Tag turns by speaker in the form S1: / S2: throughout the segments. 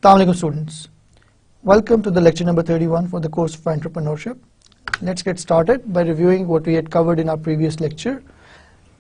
S1: Assalamu alaikum students. Welcome to the lecture number 31 for the course of entrepreneurship. Let's get started by reviewing what we had covered in our previous lecture.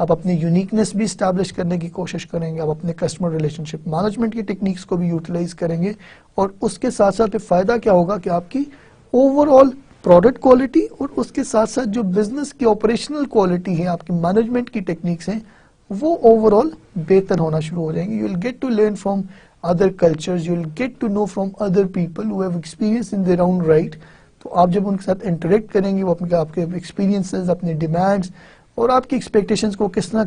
S1: آپ اپنی uniqueness بھی establish کرنے کی کوشش کریں گے, آپ اپنے کسٹمر ریلیشن شپ مینجمنٹ کی ٹیکنیکس کو بھی یوٹیلائز کریں گے, اور اس کے ساتھ ساتھ فائدہ کیا ہوگا کہ آپ کی اوور آل پروڈکٹ کوالٹی اور اس کے ساتھ ساتھ جو بزنس کی آپریشنل کوالٹی ہے, آپ کی مینجمنٹ کی ٹیکنیکس ہیں, وہ اوور آل بہتر ہونا شروع ہو جائیں گے. You will get to learn from other cultures, you will get to know from other people who have experience in their own right. تو آپ جب ان کے ساتھ انٹریکٹ کریں گے, وہ آپ کے ایکسپیرینسز, اپنے ڈیمانڈس اور آپ کی ایکسپیکٹیشنز کو کس طرح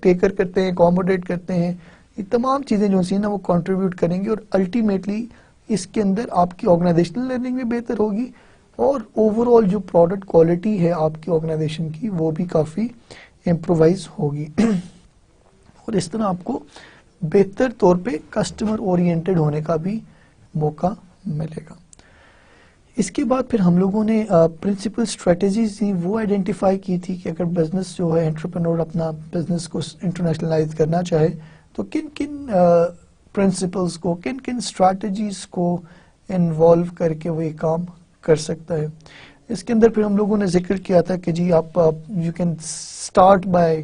S1: ٹیکر کرتے ہیں, اکوموڈیٹ کرتے ہیں, یہ تمام چیزیں جو ہیں نا وہ کنٹریبیوٹ کریں گی, اور الٹیمیٹلی اس کے اندر آپ کی آرگنائزیشنل لرننگ بھی بہتر ہوگی, اور اوور آل جو پروڈکٹ کوالٹی ہے آپ کی آرگنائزیشن کی وہ بھی کافی امپرووائز ہوگی. اور اس طرح آپ کو بہتر طور پہ کسٹمر اورینٹڈ ہونے کا بھی موقع ملے گا. اس کے بعد پھر ہم لوگوں نے پرنسپل اسٹریٹجیز تھیں وہ آئیڈینٹیفائی کی تھی کہ اگر بزنس جو ہے انٹرپرینور اپنا بزنس کو انٹرنیشنلائز کرنا چاہے تو کن کن پرنسپلس کو, کن کن اسٹریٹجیز کو انوالو کر کے وہ یہ کام کر سکتا ہے. اس کے اندر پھر ہم لوگوں نے ذکر کیا تھا کہ جی آپ you can start by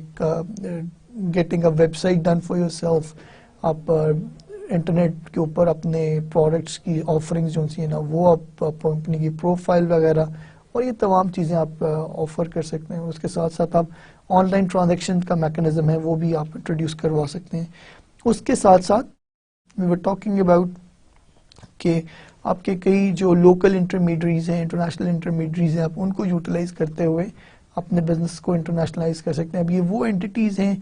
S1: getting a website done for yourself. آپ انٹرنیٹ کے اوپر اپنے پروڈکٹس کی آفرنگز جو سی ہیں نا وہ آپ اپنی کی پروفائل وغیرہ اور یہ تمام چیزیں آپ آفر کر سکتے ہیں. اس کے ساتھ ساتھ آپ آن لائن ٹرانزیکشن کا میکانزم ہے وہ بھی آپ انٹروڈیوس کروا سکتے ہیں. اس کے ساتھ ساتھ وی ور ٹاکنگ اباؤٹ کہ آپ کے کئی جو لوکل انٹرمیڈریز ہیں, انٹرنیشنل انٹرمیڈریز ہیں, آپ ان کو یوٹیلائز کرتے ہوئے اپنے بزنس کو انٹرنیشنلائز کر سکتے ہیں. اب یہ وہ انٹیٹیز ہیں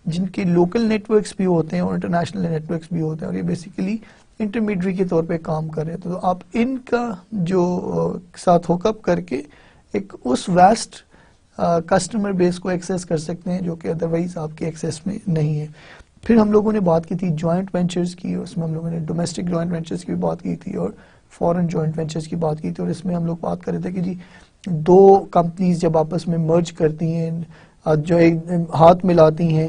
S1: جن کے لوکل نیٹ ورکس بھی ہوتے ہیں اور انٹرنیشنل نیٹ ورکس بھی ہوتے ہیں, اور یہ بیسیکلی انٹرمیڈری کے طور پہ کام کر رہے ہیں. تو آپ ان کا جو ساتھ ہوک اپ کر کے ایک اس ویسٹ کسٹمر بیس کو ایکسیس کر سکتے ہیں جو کہ ادروائز آپ کے ایکسیس میں نہیں ہے. پھر ہم لوگوں نے بات کی تھی جوائنٹ وینچرز کی, اس میں ہم لوگوں نے ڈومیسٹک جوائنٹ وینچرز کی بھی بات کی تھی اور فورن جوائنٹ وینچرز کی بات کی تھی. اور اس میں ہم لوگ بات کر رہے تھے کہ جی دو کمپنیز جب آپس میں مرج کرتی ہیں, جو ہاتھ ملاتی ہیں,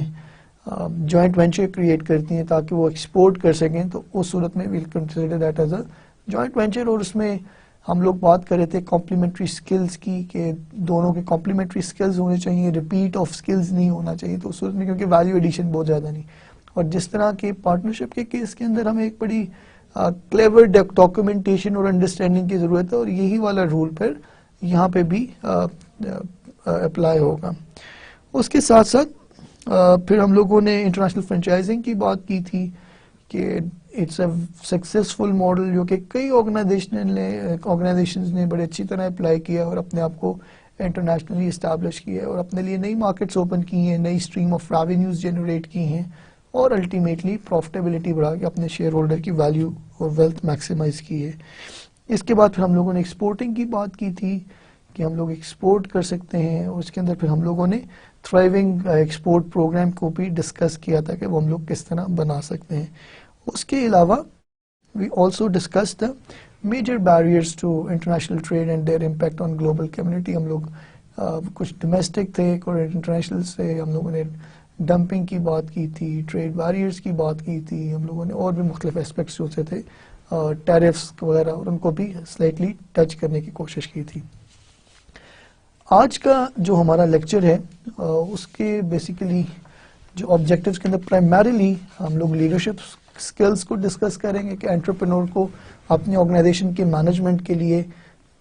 S1: جوائنٹ وینچر کریٹ کرتی ہیں تاکہ وہ ایکسپورٹ کر سکیں, تو اس صورت میں we'll consider that as a joint venture. اور اس میں ہم لوگ بات کر رہے تھے کمپلیمنٹری سکلز کی, کہ دونوں کے کمپلیمنٹری سکلز ہونے چاہیے, ریپیٹ آف سکلز نہیں ہونا چاہیے. تو اس صورت میں کیونکہ ویلیو ایڈیشن بہت زیادہ نہیں, اور جس طرح کے پارٹنرشپ کے کیس کے اندر ہمیں ایک بڑی کلیور ڈاکومنٹیشن اور انڈرسٹینڈنگ کی ضرورت ہے, اور یہی والا رول پھر یہاں پہ بھی اپلائی ہوگا. اس کے ساتھ ساتھ پھر ہم لوگوں نے انٹرنیشنل فرینچائزنگ کی بات کی تھی کہ اٹس اے سکسیزفل ماڈل جو کہ کئی آرگنائزیشنز نے بڑے اچھی طرح اپلائی کیا اور اپنے آپ کو انٹرنیشنلی اسٹیبلش کیا ہے, اور اپنے لیے نئی مارکیٹس اوپن کی ہیں, نئی اسٹریم آف ریونیوز جنریٹ کی ہیں, اور الٹیمیٹلی پروفٹیبلٹی بڑھا کے اپنے شیئر ہولڈر کی ویلیو اور ویلتھ میکسیمائز کی ہے. اس کے بعد پھر ہم لوگوں نے ایکسپورٹنگ کی بات کی تھی کہ ہم لوگ ایکسپورٹ کر سکتے ہیں. اس کے اندر پھر ہم لوگوں نے تھرائیونگ ایکسپورٹ پروگرام کو بھی ڈسکس کیا تھا کہ وہ ہم لوگ کس طرح بنا سکتے ہیں. اس کے علاوہ we also discuss the major barriers to international trade and their impact on global community. ہم لوگ کچھ ڈومیسٹک تھے اور انٹرنیشنل سے ہم لوگوں نے ڈمپنگ کی بات کی تھی, ٹریڈ بیریئرس کی بات کی تھی, ہم لوگوں نے اور بھی مختلف اسپیکٹس جو تھے ٹیرفس وغیرہ, اور ان کو بھی سلائٹلی ٹچ کرنے کی کوشش کی تھی. آج کا جو ہمارا لیکچر ہے اس کے بیسیکلی جو آبجیکٹیوز کے اندر پرائمریلی ہم لوگ لیڈرشپ اسکلس کو ڈسکس کریں گے کہ انٹرپرینور کو اپنی آرگنائزیشن کے مینجمنٹ کے لیے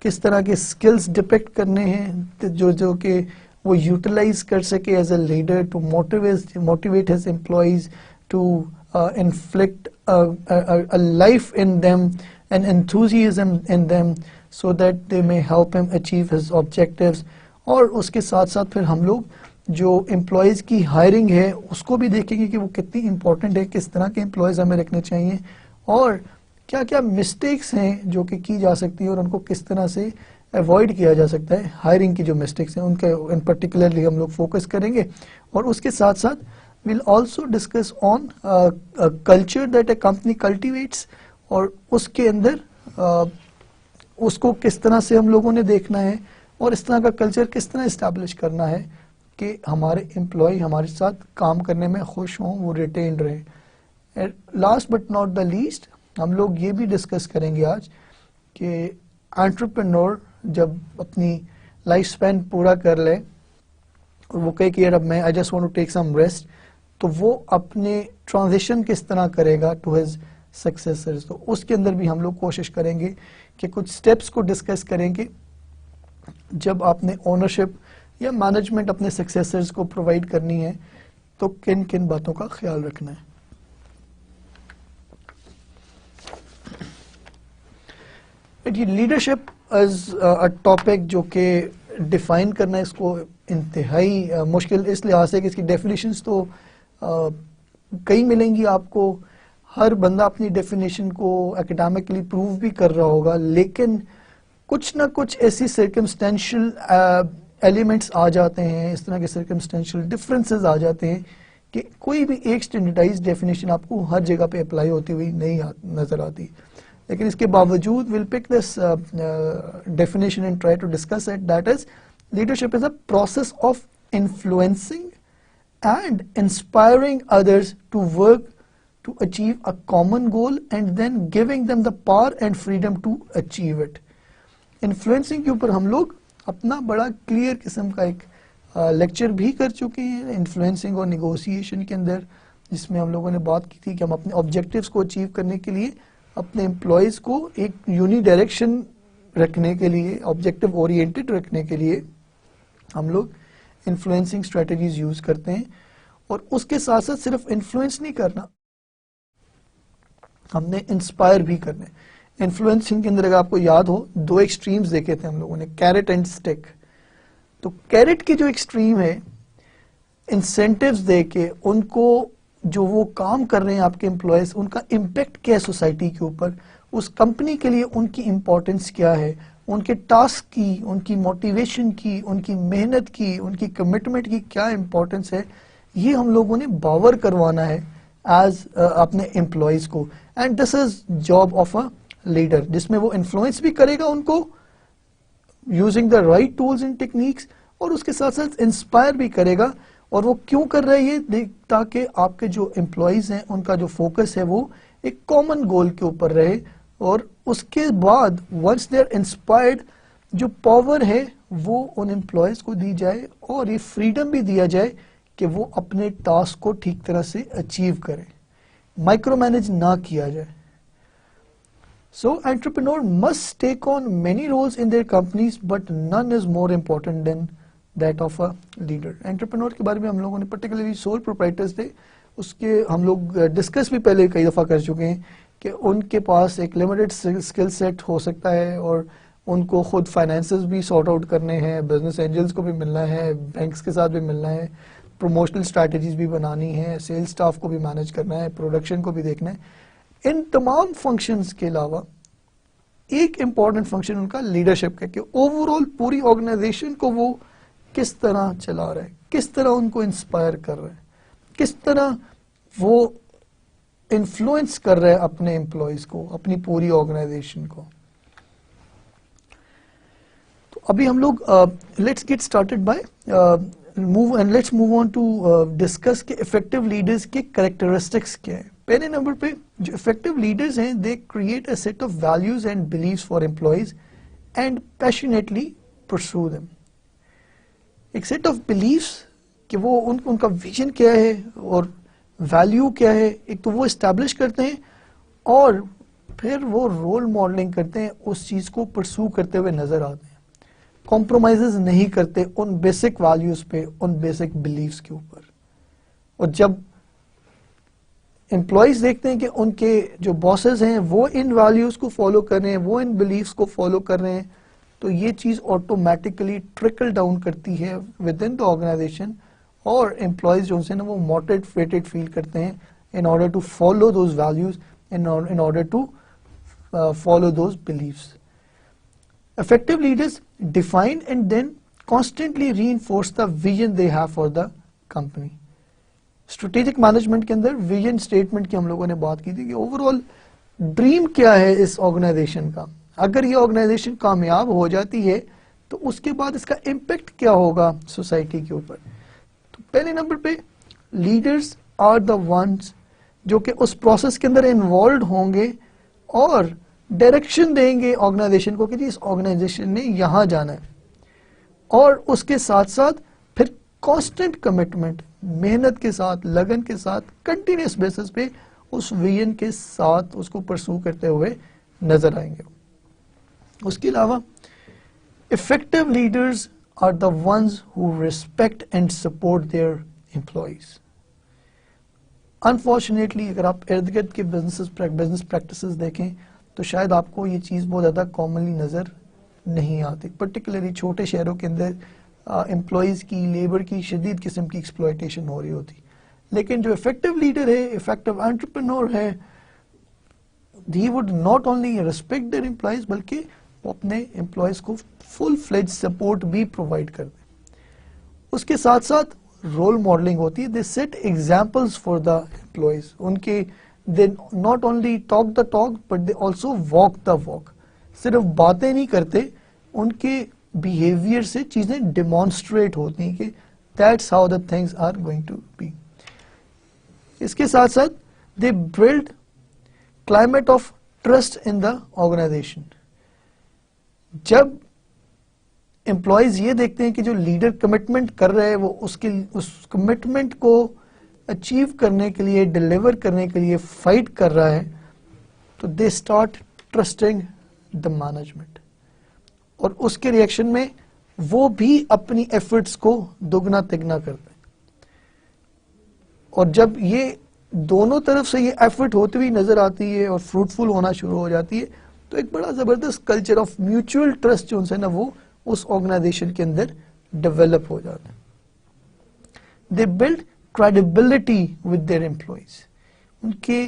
S1: کس طرح کے اسکلس ڈپیکٹ کرنے ہیں جو کہ وہ یوٹیلائز کر سکے as a leader to motivate his employees, to inflict life in them and enthusiasm in them so that they may help him achieve his objectives. اور اس کے ساتھ ساتھ پھر ہم لوگ جو امپلائیز کی ہائرنگ ہے اس کو بھی دیکھیں گے کہ وہ کتنی امپورٹنٹ ہے, کس طرح کے امپلائیز ہمیں رکھنے چاہیے, اور کیا کیا مسٹیکس ہیں جو کہ کی جا سکتی ہیں اور ان کو کس طرح سے اوائڈ کیا جا سکتا ہے. ہائرنگ کی جو مسٹیکس ہیں ان کا ان پرٹیکولرلی ہم لوگ فوکس کریں گے. اور اس کے ساتھ ساتھ we'll also discuss on culture that a company cultivates, اور اس کے اندر اس کو کس طرح سے ہم لوگوں نے دیکھنا ہے اور اس طرح کا کلچر کس طرح اسٹیبلش کرنا ہے کہ ہمارے امپلائی ہمارے ساتھ کام کرنے میں خوش ہوں, وہ ریٹینڈ رہیں. Last but not the list ہم لوگ یہ بھی ڈسکس کریں گے آج کہ انٹرپرینور جب اپنی لائف سپین پورا کر لے اور وہ کہے کہ یار اب میں I just want to take some rest, تو وہ اپنے ٹرانزیشن کس طرح کرے گا ٹو ہز سکسیسرز. تو اس کے اندر بھی ہم لوگ کوشش کریں گے کہ کچھ اسٹیپس کو ڈسکس کریں گے جب آپ نے اونرشپ یا مینجمنٹ اپنے سکسیسرز کو پرووائڈ کرنی ہے تو کن کن باتوں کا خیال رکھنا ہے. یہ لیڈرشپ از اے ٹاپک جو کہ ڈیفائن کرنا اس کو انتہائی مشکل اس لحاظ سے کہ اس کی ڈیفینیشنز تو کئی ملیں گی آپ کو. ہر بندہ اپنی ڈیفینیشن کو اکیڈیمکلی پروو بھی کر رہا ہوگا, لیکن کچھ نہ کچھ ایسی سرکمسٹینشیل ایلیمنٹس آ جاتے ہیں, اس طرح کے سرکمسٹینشیل ڈفرینسز آ جاتے ہیں کہ کوئی بھی ایک اسٹینڈرڈائز ڈیفینیشن آپ کو ہر جگہ پہ اپلائی ہوتی ہوئی نہیں نظر آتی. لیکن اس کے باوجود we'll pick this definition and try to discuss it. That is, leadership is a process of influencing and inspiring others to work to achieve a common goal and then giving them the power and freedom to achieve it. Influencing کے اوپر ہم لوگ اپنا بڑا clear قسم کا ایک lecture بھی کر چکے ہیں انفلوئنسنگ اور نیگوسیشن کے اندر, جس میں ہم لوگوں نے بات کی تھی کہ ہم اپنے آبجیکٹیوز کو اچیو کرنے کے لیے اپنے امپلائیز کو ایک یونی ڈائریکشن رکھنے کے لیے, آبجیکٹو اورینٹڈ رکھنے کے لیے ہم لوگ انفلوئنسنگ اسٹریٹجیز یوز کرتے ہیں. اور اس کے ساتھ ساتھ صرف انفلوئنس نہیں کرنا, ہم نے انسپائر بھی کرنا ہے. انفلوئنسنگ کے اندر اگر آپ کو یاد ہو دو ایکسٹریمز دیکھے تھے ہم لوگوں نے, کیرٹ اینڈ اسٹک. تو کیرٹ کی جو ایکسٹریم ہے, انسینٹیوز دے کے ان کو جو وہ کام کر رہے ہیں آپ کے امپلائیز, ان کا امپیکٹ کیا ہے سوسائٹی کے اوپر, اس کمپنی کے لیے ان کی امپورٹنس کیا ہے, ان کے ٹاسک کی, ان کی موٹیویشن کی, ان کی محنت کی, ان کی کمٹمنٹ کی کیا امپورٹنس ہے, یہ ہم لوگوں نے باور کروانا ہے ایز اپنے امپلائیز کو. And this is job of a leader, جس میں وہ انفلوئنس بھی کرے گا ان کو using the right tools and techniques, اور اس کے ساتھ ساتھ انسپائر بھی کرے گا. اور وہ کیوں کر رہے ہیں یہ, تاکہ آپ کے جو امپلائیز ہیں ان کا جو فوکس ہے وہ ایک کامن گول کے اوپر رہے, اور اس کے بعد ونس دے آر انسپائرڈ جو پاور ہے وہ ان امپلائیز کو دی جائے, اور یہ فریڈم بھی دیا جائے کہ وہ اپنے ٹاسک کو ٹھیک طرح سے اچیو کریں, مائکرو مینج نہ کیا جائے. So entrepreneur must take on many roles in their companies, but none is more important than that of a leader. Entrepreneur کے بارے میں ہم لوگوں نے پرٹیکولرلی سول پروپرائٹرز تھے, اس کے ہم لوگ ڈسکس بھی پہلے کئی دفعہ کر چکے ہیں کہ ان کے پاس ایک لمیٹڈ اسکل سیٹ ہو سکتا ہے, اور ان کو خود فائنینسز بھی سارٹ آؤٹ کرنے ہیں, بزنس اینجلز کو بھی ملنا ہے, بینکس کے ساتھ بھی ملنا ہے, پروموشنل اسٹریٹجیز بھی بنانی ہے, سیلز اسٹاف کو بھی مینیج کرنا ہے, پروڈکشن کو بھی دیکھنا ہے. ان تمام فنکشنز کے علاوہ ایک امپورٹنٹ فنکشن ان کا لیڈرشپ کا, کہ اوور آل پوری آرگنائزیشن کو وہ کس طرح چلا رہا ہے, کس طرح ان کو انسپائر کر رہا ہے, کس طرح وہ انفلوئنس کر رہا ہے اپنے امپلائیز کو, اپنی پوری آرگنائزیشن کو. تو ابھی ہم لوگ let's get started by let's move on to discuss کہ افیکٹو لیڈرز کے کریکٹرسٹکس کیا ہیں. پہلے نمبر پہ جو افیکٹو لیڈرز ہیں, they create a set of values and beliefs for employees and passionately pursue them. ایک سیٹ آف بلیفس کہ وہ ان کا ویژن کیا ہے اور ویلیو کیا ہے, ایک تو وہ اسٹیبلش کرتے ہیں, اور پھر وہ رول ماڈلنگ کرتے ہیں, اس چیز کو پرسو کرتے ہوئے نظر آتے ہیں, کمپرومائزز نہیں کرتے ان بیسک ویلیوز پہ, ان بیسک بلیفس کے اوپر. اور جب امپلائیز دیکھتے ہیں کہ ان کے جو باسز ہیں وہ ان ویلیوز کو فالو کر رہے ہیں, وہ ان بلیفس کو فالو کر رہے ہیں, تو یہ چیز آٹومیٹکلی ٹرکل ڈاؤن کرتی ہے ود ان دا آرگنائزیشن, اور امپلائیز جو ہیں نا وہ موٹیویٹڈ فیل کرتے ہیں in order to follow those values, in order to follow those beliefs. Effective leaders define and then constantly reinforce the vision they have for the company. Strategic management کے اندر vision statement کی ہم لوگوں نے بات کی تھی کہ اوور آل ڈریم کیا ہے اس آرگنائزیشن کا. اگر یہ آرگنائزیشن کامیاب ہو جاتی ہے تو اس کے بعد اس کا امپیکٹ کیا ہوگا سوسائٹی کے اوپر. تو پہلے نمبر پہ لیڈرز آر دا ونس جو کہ اس پروسیس کے اندر انوالوڈ ہوں گے اور ڈائریکشن دیں گے آرگنائزیشن کو کہ جی اس آرگنائزیشن نے یہاں جانا ہے, اور اس کے ساتھ ساتھ پھر کانسٹنٹ کمٹمنٹ، محنت کے ساتھ، لگن کے ساتھ، کنٹینیوس بیسس پہ اس ویژن کے ساتھ اس کو پرسو کرتے ہوئے نظر آئیں گے. اس کے علاوہ effective leaders are the ones who respect and support their employees. Unfortunately اگر آپ ارد گرد کے بزنس پریکٹسز دیکھیں تو شاید آپ کو یہ چیز بہت زیادہ کامنلی نظر نہیں آتی، پرٹیکولرلی چھوٹے شہروں کے اندر امپلائیز کی، لیبر کی شدید قسم کی ایکسپلائٹیشن ہو رہی ہوتی. لیکن جو افیکٹو لیڈر ہے، افیکٹو انٹرپرینور ہے، he would not only respect their employees بلکہ وہ اپنے امپلائیز کو فل فلیج سپورٹ بھی پرووائڈ کر دیں. اس کے ساتھ ساتھ رول ماڈلنگ ہوتی ہے. They set examples for the employees. ان کے they not only talk the talk but they also walk the walk. صرف باتیں نہیں کرتے، ان کے بیہیویئر سے چیزیں ڈیمانسٹریٹ ہوتی ہیں کہ that's how the things are going to be. اس کے ساتھ ساتھ they build climate of trust in the organisation. جب امپلائیز یہ دیکھتے ہیں کہ جو لیڈر کمٹمنٹ کر رہے ہیں وہ اس کمٹمنٹ کو اچیو کرنے کے لیے، ڈلیور کرنے کے لیے فائٹ کر رہا ہے، تو they start trusting the management. اور اس کے ریئیکشن میں وہ بھی اپنی ایفرٹس کو دگنا تگنا کرتے ہیں. اور جب یہ دونوں طرف سے یہ ایفرٹ ہوتی ہوئی نظر آتی ہے اور فروٹفل ہونا شروع ہو جاتی ہے تو ایک بڑا زبردست کلچر آف میوچل ٹرسٹ جو ان سے نا وہ اس آرگنائزیشن کے اندر ڈیولپ ہو جاتا ہے. They build credibility with their employees. ان کے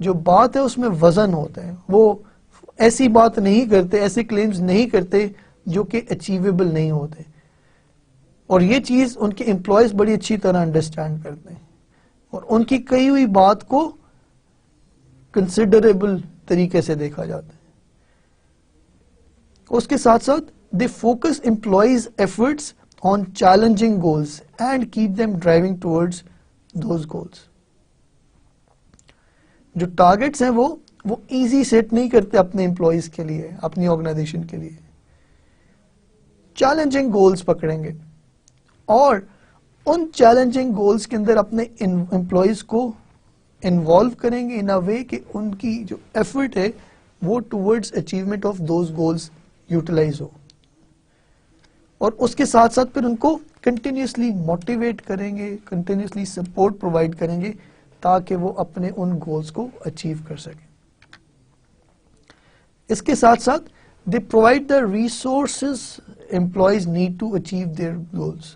S1: جو بات ہے اس میں وزن ہوتا ہے. وہ ایسی بات نہیں کرتے، ایسے کلیمز نہیں کرتے جو کہ اچیویبل نہیں ہوتے. اور یہ چیز ان کے امپلائیز بڑی اچھی طرح انڈرسٹینڈ کرتے ہیں اور ان کی کہی ہوئی بات کو کنسیڈریبل طریقے سے دیکھا جاتا ہے. اس کے ساتھ ساتھ they focus employees efforts on challenging goals and keep them driving towards those goals. جو ٹارگیٹس ہیں وہ ایزی سیٹ نہیں کرتے اپنے امپلائیز کے لیے، اپنی آرگنائزیشن کے لیے. چیلنجنگ گولز پکڑیں گے اور ان چیلنجنگ گولز کے اندر اپنے امپلائیز کو انوالو کریں گے ان اے وے کہ ان کی جو ایفرٹ ہے وہ towards achievement of those goals utilise ہو. اور اس کے ساتھ ساتھ پھر ان کو کنٹینیوسلی موٹیویٹ کریں گے، کنٹینیوسلی سپورٹ پرووائڈ کریں گے تاکہ وہ اپنے ان گولز کو اچیو کر سکیں. اس کے ساتھ ساتھ they provide the resources employees need to achieve their goals.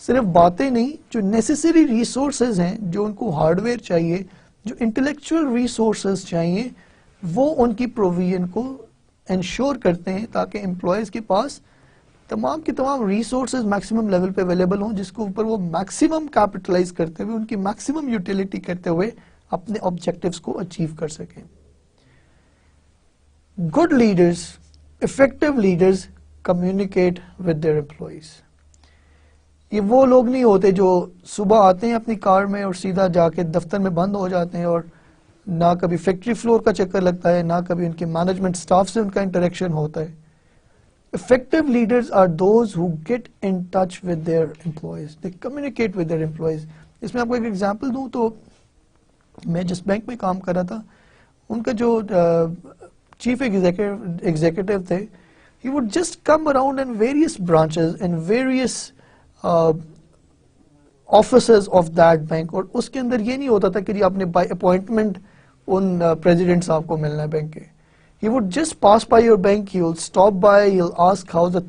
S1: صرف باتیں نہیں، جو نیسیسری ریسورسز ہیں، جو ان کو ہارڈ ویئر چاہیے، جو انٹلیکچوئل ریسورسز چاہیے، وہ ان کی پروویژن کو انشور کرتے ہیں تاکہ امپلائیز کے پاس تمام کے تمام ریسورسز میکسیمم لیول پہ اویلیبل ہوں، جس کے اوپر وہ میکسیمم کیپٹلائز کرتے ہوئے، ان کی میکسیمم یوٹیلیٹی کرتے ہوئے اپنے آبجیکٹیوز کو اچیو کر سکیں. Good leaders, effective leaders communicate with their employees. یہ وہ لوگ نہیں ہوتے جو صبح آتے ہیں اپنی کار میں اور سیدھا جا کے دفتر میں بند ہو جاتے ہیں اور نہ کبھی فیکٹری فلور کا چکر لگتا ہے، نہ کبھی ان کے مینجمنٹ سٹاف سے ان کا انٹریکشن ہوتا ہے. Effective leaders are those who get in touch with their employees. They communicate with their employees. اس میں آپ کو ایک ایگزامپل دوں تو میں جس بینک میں کام کر رہا تھا ان کا جو چیف ایگزیکٹو تھے he would just come around in various branches and various offices of that bank. اور اس کے اندر یہ نہیں ہوتا تھا کہ جی آپ نے بائی اپوائنٹمنٹ ان پریزیڈنٹ صاحب کو ملنا ہے بینک کے. He would just pass by your bank, he will stop by, he'll ask how the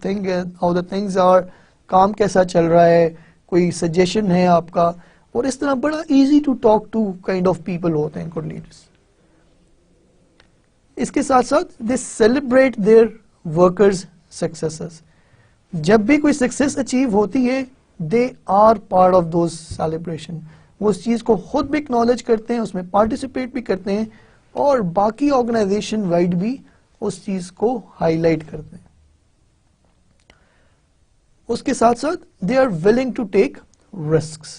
S1: things are, کام کیسا چل رہا ہے، کوئی سجیشن ہے آپ کا. اور اس طرح بڑا easy to talk to kind of people ہوتے ہیں گڈ لیڈرس. اس کے ساتھ ساتھ they celebrate their workers successes. جب بھی کوئی سکسیس اچیو ہوتی ہے they are part of those celebration. وہ اس چیز کو خود بھی اکنالج کرتے ہیں، اس میں پارٹیسپیٹ بھی کرتے ہیں اور باقی آرگنائزیشن وائڈ بھی اس چیز کو ہائی لائٹ کرتے ہیں. اس کے ساتھ ساتھ they are willing to take risks.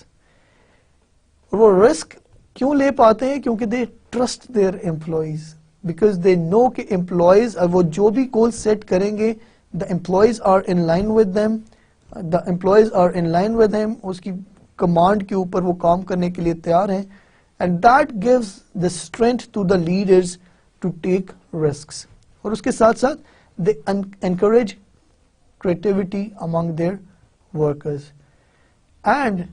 S1: اور وہ رسک کیوں لے پاتے ہیں؟ کیونکہ they trust their employees, because they know کہ امپلائیز وہ جو بھی گول سیٹ کریں گے the employees are in line with them. the employees are in line with him, اس کی کمانڈ کے اوپر وہ کام کرنے کے لیے تیار ہیں, and that gives the strength to the leaders to take risks. اور اس کے ساتھ ساتھ they encourage creativity among their workers, and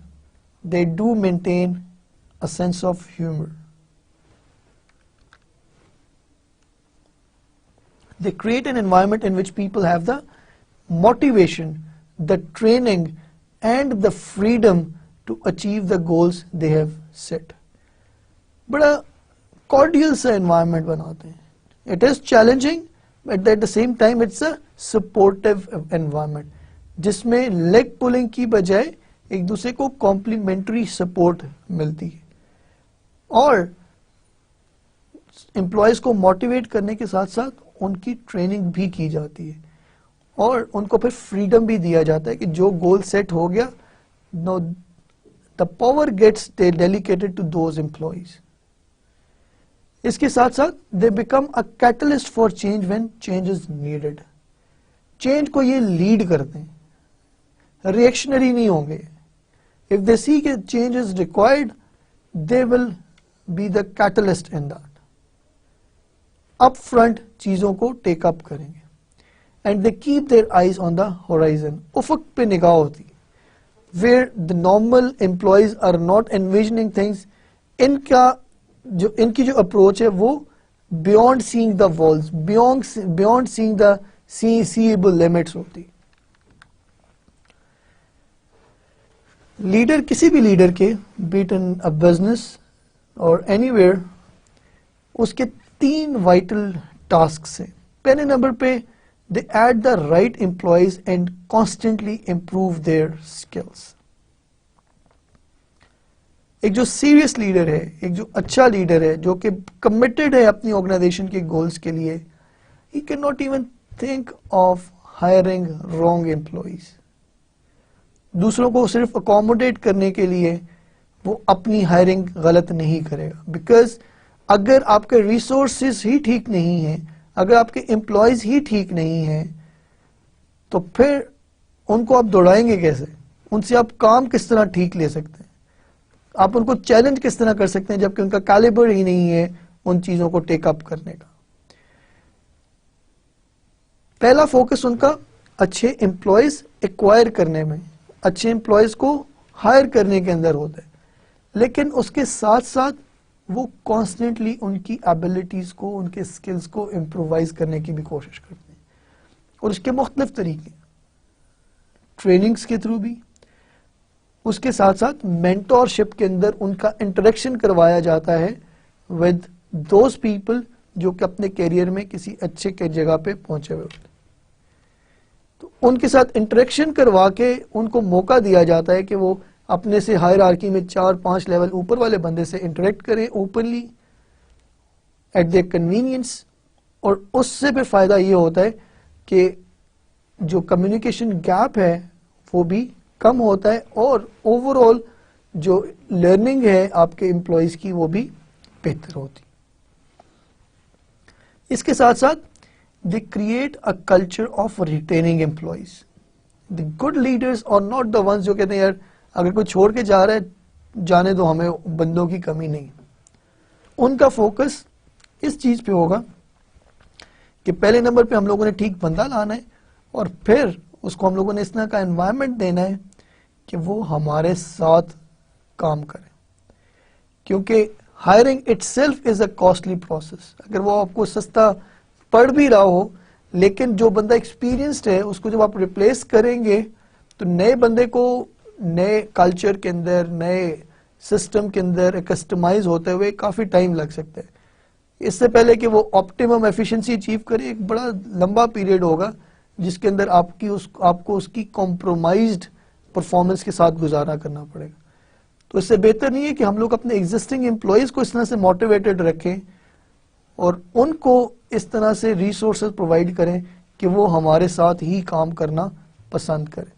S1: they do maintain a sense of humor. They create an environment in which people have the motivation, the training, and the freedom to achieve the goals they have set. بڑا cordial سا environment بناتے ہیں. It is challenging, but at the same time it's a supportive environment, جس میں leg pulling کی بجائے ایک دوسرے کو کمپلیمنٹری سپورٹ ملتی ہے, اور امپلائیز کو موٹیویٹ کرنے کے ساتھ ساتھ ان کی ٹریننگ بھی کی جاتی ہے, اور ان کو پھر فریڈم بھی دیا جاتا ہے کہ جو گول سیٹ ہو گیا, now the power gets delegated to those employees. اس کے ساتھ ساتھ they become a catalyst for change when change is needed. Change کو یہ لیڈ کرتے ہیں, ریئیکشنری نہیں ہوں گے. If they see that change is required, they will be the catalyst in that. Up front چیزوں کو ٹیک اپ کریں گے, and they keep their eyes on the horizon. افق پہ نگاہ ہوتی ہے, where the normal employees are not envisioning things. ان کی جو اپروچ ہے وہ beyond seeing the walls, beyond seeing the seeable limits ہوتی. لیڈر, کسی بھی لیڈر کے, be it in a business or anywhere, اس کے 3 وائٹل ٹاسکس ہیں. پہلے نمبر پہ they add the right employees and constantly improve their skills. ایک جو سیریس لیڈر ہے, ایک جو اچھا لیڈر ہے, جو کہ کمیٹڈ ہے اپنی آرگنائزیشن کے گولز کے لیے, he cannot even think of hiring wrong employees. دوسروں کو صرف اکوموڈیٹ کرنے کے لیے وہ اپنی ہائرنگ غلط نہیں کرے گا, بیکاز اگر آپ کے ریسورسز ہی ٹھیک نہیں ہیں, اگر آپ کے امپلائیز ہی ٹھیک نہیں ہیں, تو پھر ان کو آپ دوڑائیں گے کیسے؟ ان سے آپ کام کس طرح ٹھیک لے سکتے ہیں؟ آپ ان کو چیلنج کس طرح کر سکتے ہیں جبکہ ان کا کیلیبر ہی نہیں ہے ان چیزوں کو ٹیک اپ کرنے کا؟ پہلا فوکس ان کا اچھے امپلائیز ایکوائر کرنے میں, اچھے امپلائیز کو ہائر کرنے کے اندر ہوتا ہے, لیکن اس کے ساتھ ساتھ وہ کانسٹنٹلی ان کی ایبلٹیز کو, ان کے سکلز کو امپرووائز کرنے کی بھی کوشش کرتے ہیں, اور اس کے مختلف طریقے, ٹریننگز کے تھرو بھی, اس کے ساتھ ساتھ مینٹورشپ کے اندر ان کا انٹریکشن کروایا جاتا ہے ود دوز پیپل جو کہ اپنے کیریئر میں کسی اچھے جگہ پہ پہنچے ہوئے ہوتے ہیں. تو ان کے ساتھ انٹریکشن کروا کے ان کو موقع دیا جاتا ہے کہ وہ اپنے سے ہائرارکی میں 4-5 لیول اوپر والے بندے سے انٹریکٹ کریں اوپنلی ایٹ دیئر کنوینئنس, اور اس سے پھر فائدہ یہ ہوتا ہے کہ جو کمیونیکیشن گیپ ہے وہ بھی کم ہوتا ہے, اور اوور آل جو لرننگ ہے آپ کے امپلائیز کی وہ بھی بہتر ہوتی. اس کے ساتھ ساتھ they create a culture of retaining employees. The good leaders are not the ones جو کہتے ہیں یار اگر کوئی چھوڑ کے جا رہا ہے جانے دو, ہمیں بندوں کی کمی نہیں. ان کا فوکس اس چیز پہ ہوگا کہ پہلے نمبر پہ ہم لوگوں نے ٹھیک بندہ لانا ہے, اور پھر اس کو ہم لوگوں نے اس طرح کا انوائرمنٹ دینا ہے کہ وہ ہمارے ساتھ کام کرے, کیونکہ hiring it self is a costly process. اگر وہ آپ کو سستا پڑھ بھی رہا ہو, لیکن جو بندہ ایکسپیرینسڈ ہے اس کو جب آپ ریپلیس کریں گے تو نئے بندے کو نئے کلچر کے اندر, نئے سسٹم کے اندر کسٹمائز ہوتے ہوئے کافی ٹائم لگ سکتا ہے. اس سے پہلے کہ وہ آپٹیمم ایفیشنسی اچیو کرے ایک بڑا لمبا پیریڈ ہوگا جس کے اندر آپ کو اس کی کمپرومائزڈ پرفارمنس کے ساتھ گزارا کرنا پڑے گا. تو اس سے بہتر نہیں ہے کہ ہم لوگ اپنے ایگزسٹنگ امپلائیز کو اس طرح سے موٹیویٹڈ رکھیں اور ان کو اس طرح سے ریسورسز پرووائڈ کریں کہ وہ ہمارے ساتھ ہی کام کرنا پسند کریں.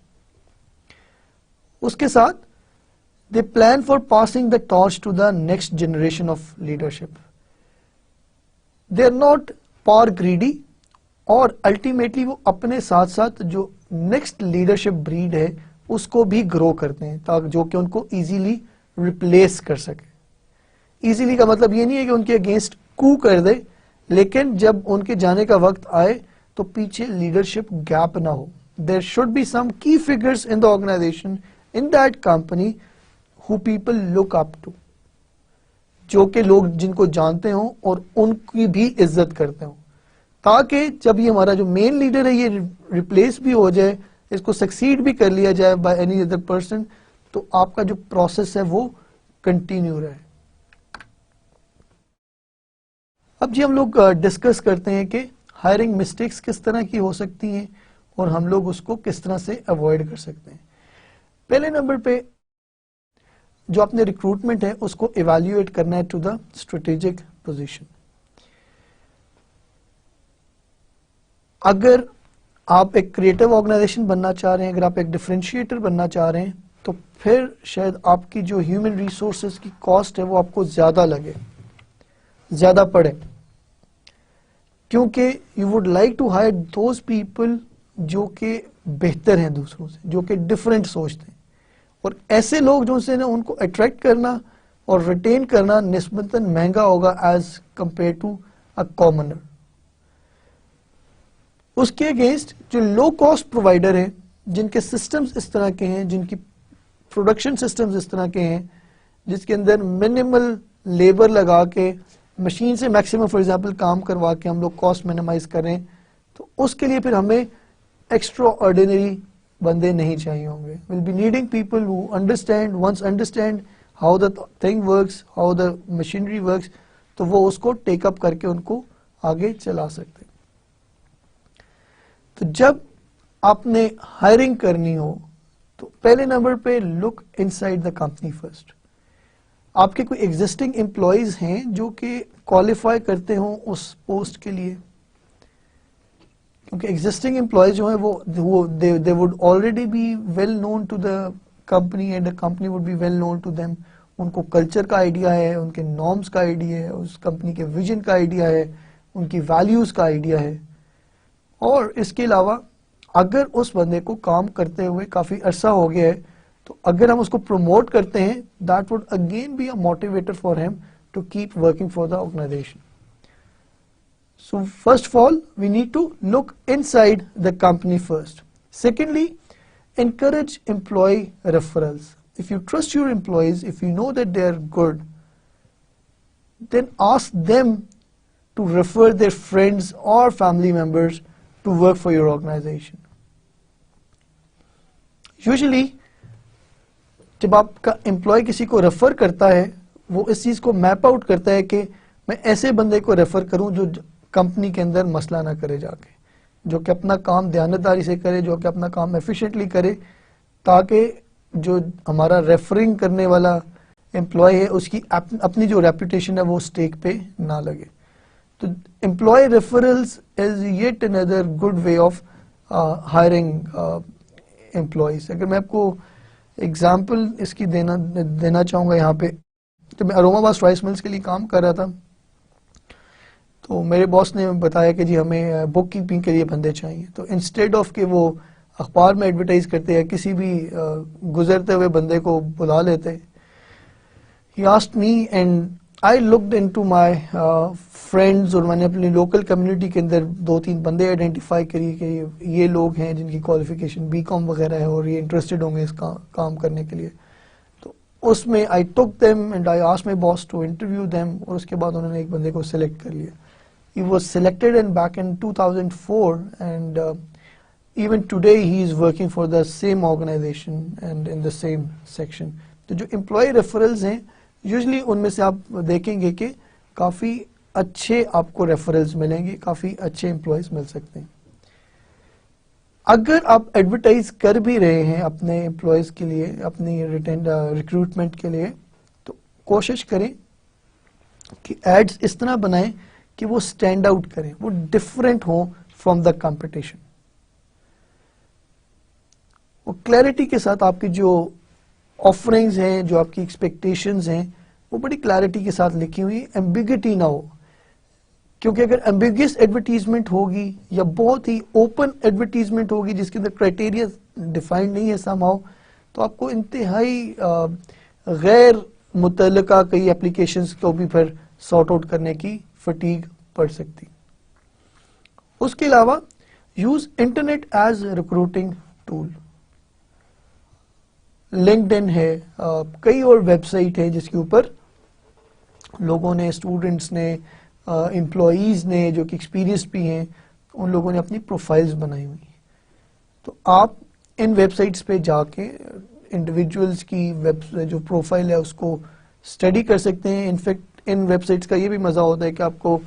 S1: اس کے ساتھ they plan for passing the torch to the next generation of leadership. They are not power greedy, اور الٹیمیٹلی وہ اپنے ساتھ ساتھ جو نیکسٹ لیڈرشپ بریڈ ہے اس کو بھی گرو کرتے ہیں تاکہ جو کہ ان کو ایزیلی ریپلیس کر سکے. ایزیلی کا مطلب یہ نہیں ہے کہ ان کے اگینسٹ کو کر دے, لیکن جب ان کے جانے کا وقت آئے تو پیچھے لیڈرشپ گیپ نہ ہو. There should be some key figures in the organisation in that company who people look up to, جو کہ لوگ جن کو جانتے ہوں اور ان کی بھی عزت کرتے ہوں, تاکہ جب یہ ہمارا جو مین لیڈر ہے یہ ریپلیس بھی ہو جائے, اس کو سکسیڈ بھی کر لیا جائے بائی اینی ادر پرسن, تو آپ کا جو پروسیس ہے وہ کنٹینیو رہے. اب جی ہم لوگ ڈسکس کرتے ہیں کہ ہائرنگ مسٹیکس کس طرح کی ہو سکتی ہیں اور ہم لوگ اس کو کس طرح سے اوائڈ کر سکتے ہیں. پہلے نمبر پہ جو اپنے ریکروٹمنٹ ہے اس کو ایویلیویٹ کرنا ہے ٹو دا اسٹریٹجک پوزیشن. اگر آپ ایک کریٹو آرگنائزیشن بننا چاہ رہے ہیں, اگر آپ ایک ڈفرینشیٹر بننا چاہ رہے ہیں, تو پھر شاید آپ کی جو ہیومن ریسورسز کی کاسٹ ہے وہ آپ کو زیادہ لگے, زیادہ پڑے, کیونکہ you would like to hire those people جو کہ بہتر ہیں دوسروں سے, جو کہ ڈفرینٹ سوچتے ہیں, اور ایسے لوگ جو سے نا ان کو اٹریکٹ کرنا اور ریٹین کرنا نسبتاً مہنگا ہوگا as compare to a Commoner. اس کے اگینسٹ جو لو کاسٹ پرووائڈر ہیں, جن کے سسٹمز اس طرح کے ہیں, جن کی پروڈکشن سسٹمز اس طرح کے ہیں, جس کے اندر منیمل لیبر لگا کے مشین سے میکسیمم فار ایگزامپل کام کروا کے ہم لوگ کاسٹ مینیمائز کریں, تو اس کے لیے پھر ہمیں ایکسٹرا آرڈینری بندے نہیں چاہیے ہوں گے. Will be needing people who understand, once understand how the thing works, how the machinery works, تو وہ اس کو ٹیک اپ کر کے ان کو آگے چلا سکتے. تو جب آپ نے ہائرنگ کرنی ہو تو پہلے نمبر پہ لک ان سائڈ دا کمپنی فرسٹ. آپ کے کوئی ایگزسٹنگ امپلائیز ہیں جو کہ کوالیفائی کرتے ہوں اس پوسٹ کے لیے, کیونکہ ایگزسٹنگ امپلائیز جو ہیں وہ they would already be well known to the company and the company would be well known to them. ان کو کلچر کا آئیڈیا ہے, ان کے نارمز کا آئیڈیا ہے, اس کمپنی کے ویژن کا آئیڈیا ہے, ان کی ویلیوز کا آئیڈیا ہے. اور اس کے علاوہ اگر اس بندے کو کام کرتے ہوئے کافی عرصہ ہو گیا ہے تو اگر ہم اس کو پروموٹ کرتے ہیں, that would again be a motivator for him to keep working for the organisation. So first of all, we need to look inside the company first. Secondly, encourage employee referrals. If you trust your employees, if you know that they are good, then ask them to refer their friends or family members to work for your organization. Usually, جب آپ کا employee کسی کو refer کرتا ہے وہ اس چیز کو میپ آؤٹ کرتا ہے کہ میں ایسے بندے کو ریفر کروں جو کمپنی کے اندر مسئلہ نہ کرے جا کے, جو کہ اپنا کام دیانتداری سے کرے, جو کہ اپنا کام ایفیشینٹلی کرے, تاکہ جو ہمارا ریفرنگ کرنے والا امپلائی ہے اس کی اپنی جو ریپوٹیشن ہے وہ اسٹیک پہ نہ لگے. تو employee referrals is yet another good way of hiring employees. اگر میں آپ کو ایگزامپل اس کی دینا چاہوں گا, یہاں پہ جب میں اروما باس رائس ملز کے لیے کام کر رہا تھا تو میرے باس نے بتایا کہ جی ہمیں بک کیپنگ کے لیے بندے چاہیے. تو انسٹیڈ آف کہ وہ اخبار میں ایڈورٹائز کرتے ہیں, کسی بھی گزرتے ہوئے بندے کو بلا لیتے, he asked me and I looked into my friends, اور میں نے اپنی لوکل کمیونٹی کے اندر 2-3 بندے آئیڈینٹیفائی کری کہ یہ لوگ ہیں جن کی کوالیفیکیشن BCom وغیرہ ہے اور یہ انٹرسٹڈ ہوں گے اس کام کرنے کے لیے. تو اس میں I took them and I asked my boss to interview them, اور اس کے بعد انہوں نے ایک بندے کو سلیکٹ کر لیا. He was selected back in 2004 and even today he is working for the same organization and in the same section. تو جو امپلائی ریفرلز ہیں یوزلی ان میں سے آپ دیکھیں گے کہ کافی اچھے آپ کو ریفرلز ملیں گے, کافی اچھے امپلائیز مل سکتے ہیں. اگر آپ ایڈورٹائز کر بھی رہے ہیں اپنے امپلائیز کے لیے, اپنی ریکروٹمنٹ کے لیے, تو کوشش کریں کہ ایڈز اس طرح بنائیں کہ وہ اسٹینڈ آؤٹ کریں, وہ ڈفرینٹ ہوں فرام دا کمپٹیشن. وہ کلیئرٹی کے ساتھ آپ کی جو آفرنگز ہیں, جو آپ کی ایکسپیکٹیشنز ہیں, وہ بڑی کلیئرٹی کے ساتھ لکھی ہوئی, ایمبیگٹی نہ ہو. کیونکہ اگر ایمبیگیس ایڈورٹیزمنٹ ہوگی یا بہت ہی اوپن ایڈورٹیزمنٹ ہوگی جس کے اندر کرائٹیریا ڈیفائنڈ نہیں ہے سم ہاؤ، تو آپ کو انتہائی غیر متعلقہ کئی اپلیکیشنز کو بھی پھر سارٹ آؤٹ کرنے کی فٹیگ پڑ سکتی. اس کے علاوہ use internet as recruiting tool. LinkedIn ہے، کئی اور ویب سائٹ ہے جس کے اوپر لوگوں نے، اسٹوڈنٹس نے، امپلائیز نے جو کہ ایکسپیرینس بھی ہیں، ان لوگوں نے اپنی پروفائلز بنائی ہوئی. تو آپ ان ویب سائٹس پہ جا کے انڈیویجولس کی جو پروفائل ہے اس کو اسٹڈی کر سکتے ہیں. انفیکٹ ان ویب سائٹس کا یہ بھی مزہ ہوتا ہے کہ آپ کو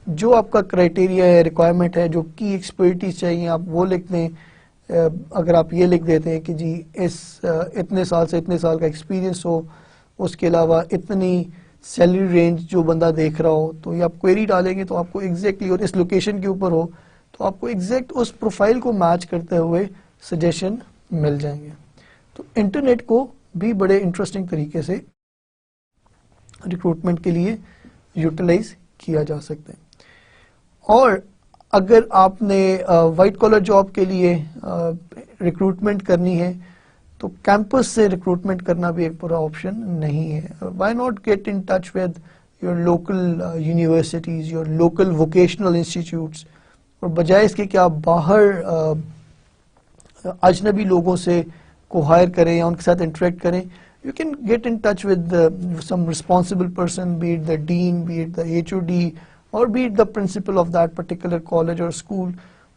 S1: جو آپ کا کرائٹیریا ہے، ریکوائرمنٹ ہے، جو کی ایکسپرٹیز چاہیے آپ وہ لکھ دیں. اگر آپ یہ لکھ دیتے ہیں کہ جی اتنے سال سے اتنے سال کا ایکسپیرینس ہو، اس کے علاوہ اتنی سیلری رینج جو بندہ دیکھ رہا ہو، تو یہ آپ کوئری ڈالیں گے تو آپ کو ایگزیکٹلی، اور اس لوکیشن کے اوپر ہو تو آپ کو ایگزیکٹ اس پروفائل کو میچ کرتے ہوئے سجیشن مل جائیں گے. تو انٹرنیٹ کو بھی بڑے انٹرسٹنگ طریقے سے ریکروٹمنٹ کے لیے یوٹیلائز کیا جا سکتا ہے. اور اگر آپ نے وائٹ کالر جاب کے لیے ریکروٹمنٹ کرنی ہے تو کیمپس سے ریکروٹمنٹ کرنا بھی ایک برا آپشن نہیں ہے. Why not get in touch with your local universities, your local vocational institutes, اور بجائے اس کے کہ آپ باہر اجنبی لوگوں سے کو ہائر کریں یا ان کے ساتھ انٹریکٹ کریں. You can get in touch with some responsible person, be it the dean, be it the HOD, or be it the principal of that particular college or school.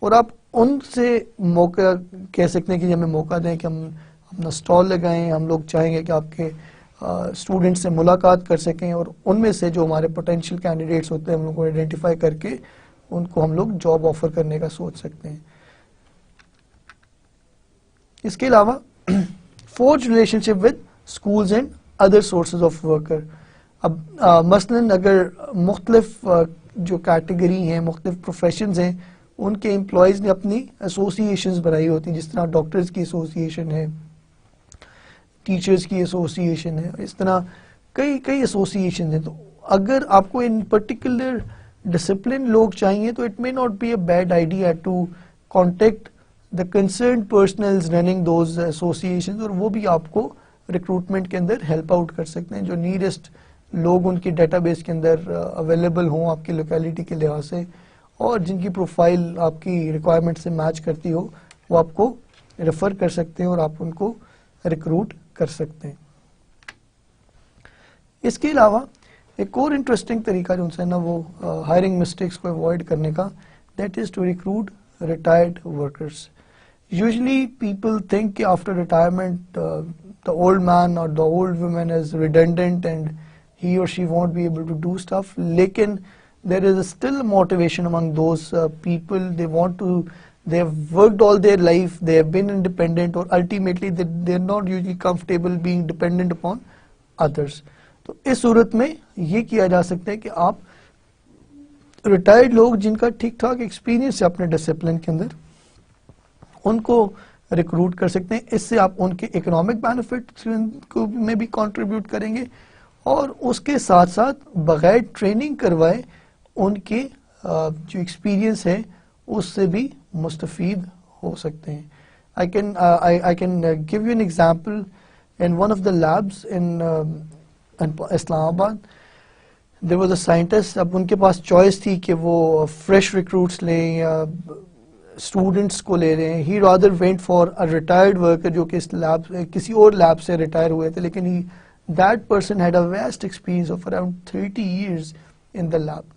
S1: اور آپ ان سے موقع کہہ سکتے ہیں کہ ہمیں موقع دیں کہ ہم اپنا سٹال لگائیں. ہم لوگ چاہیں گے کہ آپ کے اسٹوڈنٹ سے ملاقات کر سکیں، اور ان میں سے جو ہمارے پوٹینشیل کینڈیڈیٹس ہوتے ہیں ہم لوگ کو آئیڈینٹیفائی کر کے ان کو ہم لوگ جاب آفر کرنے کا سوچ سکتے ہیں. اس کے علاوہ forge relation ship with schools and other sources of worker. اب مثلاً اگر مختلف جو کیٹیگری ہیں، مختلف پروفیشنز ہیں، ان کے امپلائیز نے اپنی ایسوسیشنز بنائی ہوتی ہیں، جس طرح ڈاکٹرز کی ایسوسیشن ہے، ٹیچرز کی ایسوسیشن ہے، اس طرح کئی ایسوسیشن ہیں. تو اگر آپ کو ان پرٹیکولر ڈسپلن لوگ چاہیے تو it may not be a bad idea to contact the concerned personnels running those associations, اور وہ بھی آپ کو ریکروٹمنٹ کے اندر ہیلپ آؤٹ کر سکتے ہیں. جو نیئرسٹ لوگ ان کی ڈیٹا بیس کے اندر اویلیبل ہوں آپ کی لوکیلٹی کے لحاظ سے، اور جن کی پروفائل آپ کی ریکوائرمنٹ سے میچ کرتی ہو، وہ آپ کو ریفر کر سکتے ہیں اور آپ ان کو ریکروٹ کر سکتے ہیں. اس کے علاوہ ایک اور انٹرسٹنگ طریقہ جو ان سے نا وہ ہائرنگ مسٹیکس کو اوائڈ کرنے کا، that is to recruit retired workers. Usually people think after retirement the old man or the old woman is redundant and he or she won't be able to do stuff. Lekin there is still motivation among those people. They have worked all their life, they have been independent, or ultimately they're not usually comfortable being dependent upon others. تو اس صورت میں یہ کیا جا سکتا ہے کہ آپ ریٹائرڈ لوگ جن کا ٹھیک ٹھاک ایکسپیرینس ہے اپنے ڈسپلن کے اندر، ان کو ریکروٹ کر سکتے ہیں. اس سے آپ ان کے اکنامک بینیفٹ میں بھی کنٹریبیوٹ کریں گے، اور اس کے ساتھ ساتھ بغیر ٹریننگ کروائے ان کے جو ایکسپیرینس ہے اس سے بھی مستفید ہو سکتے ہیں. I can give you an example. In one of the labs in Islamabad, there was a scientist. اب ان کے پاس چوائس تھی کہ وہ فریش ریکروٹس لیں یا اسٹوڈنٹس کو لے رہے ہیں. He rather went for a retired worker جو کہ اس لیب کسی اور لیب سے ریٹائر ہوئے تھے، لیکن that person had a vast experience of around 30 years in the lab.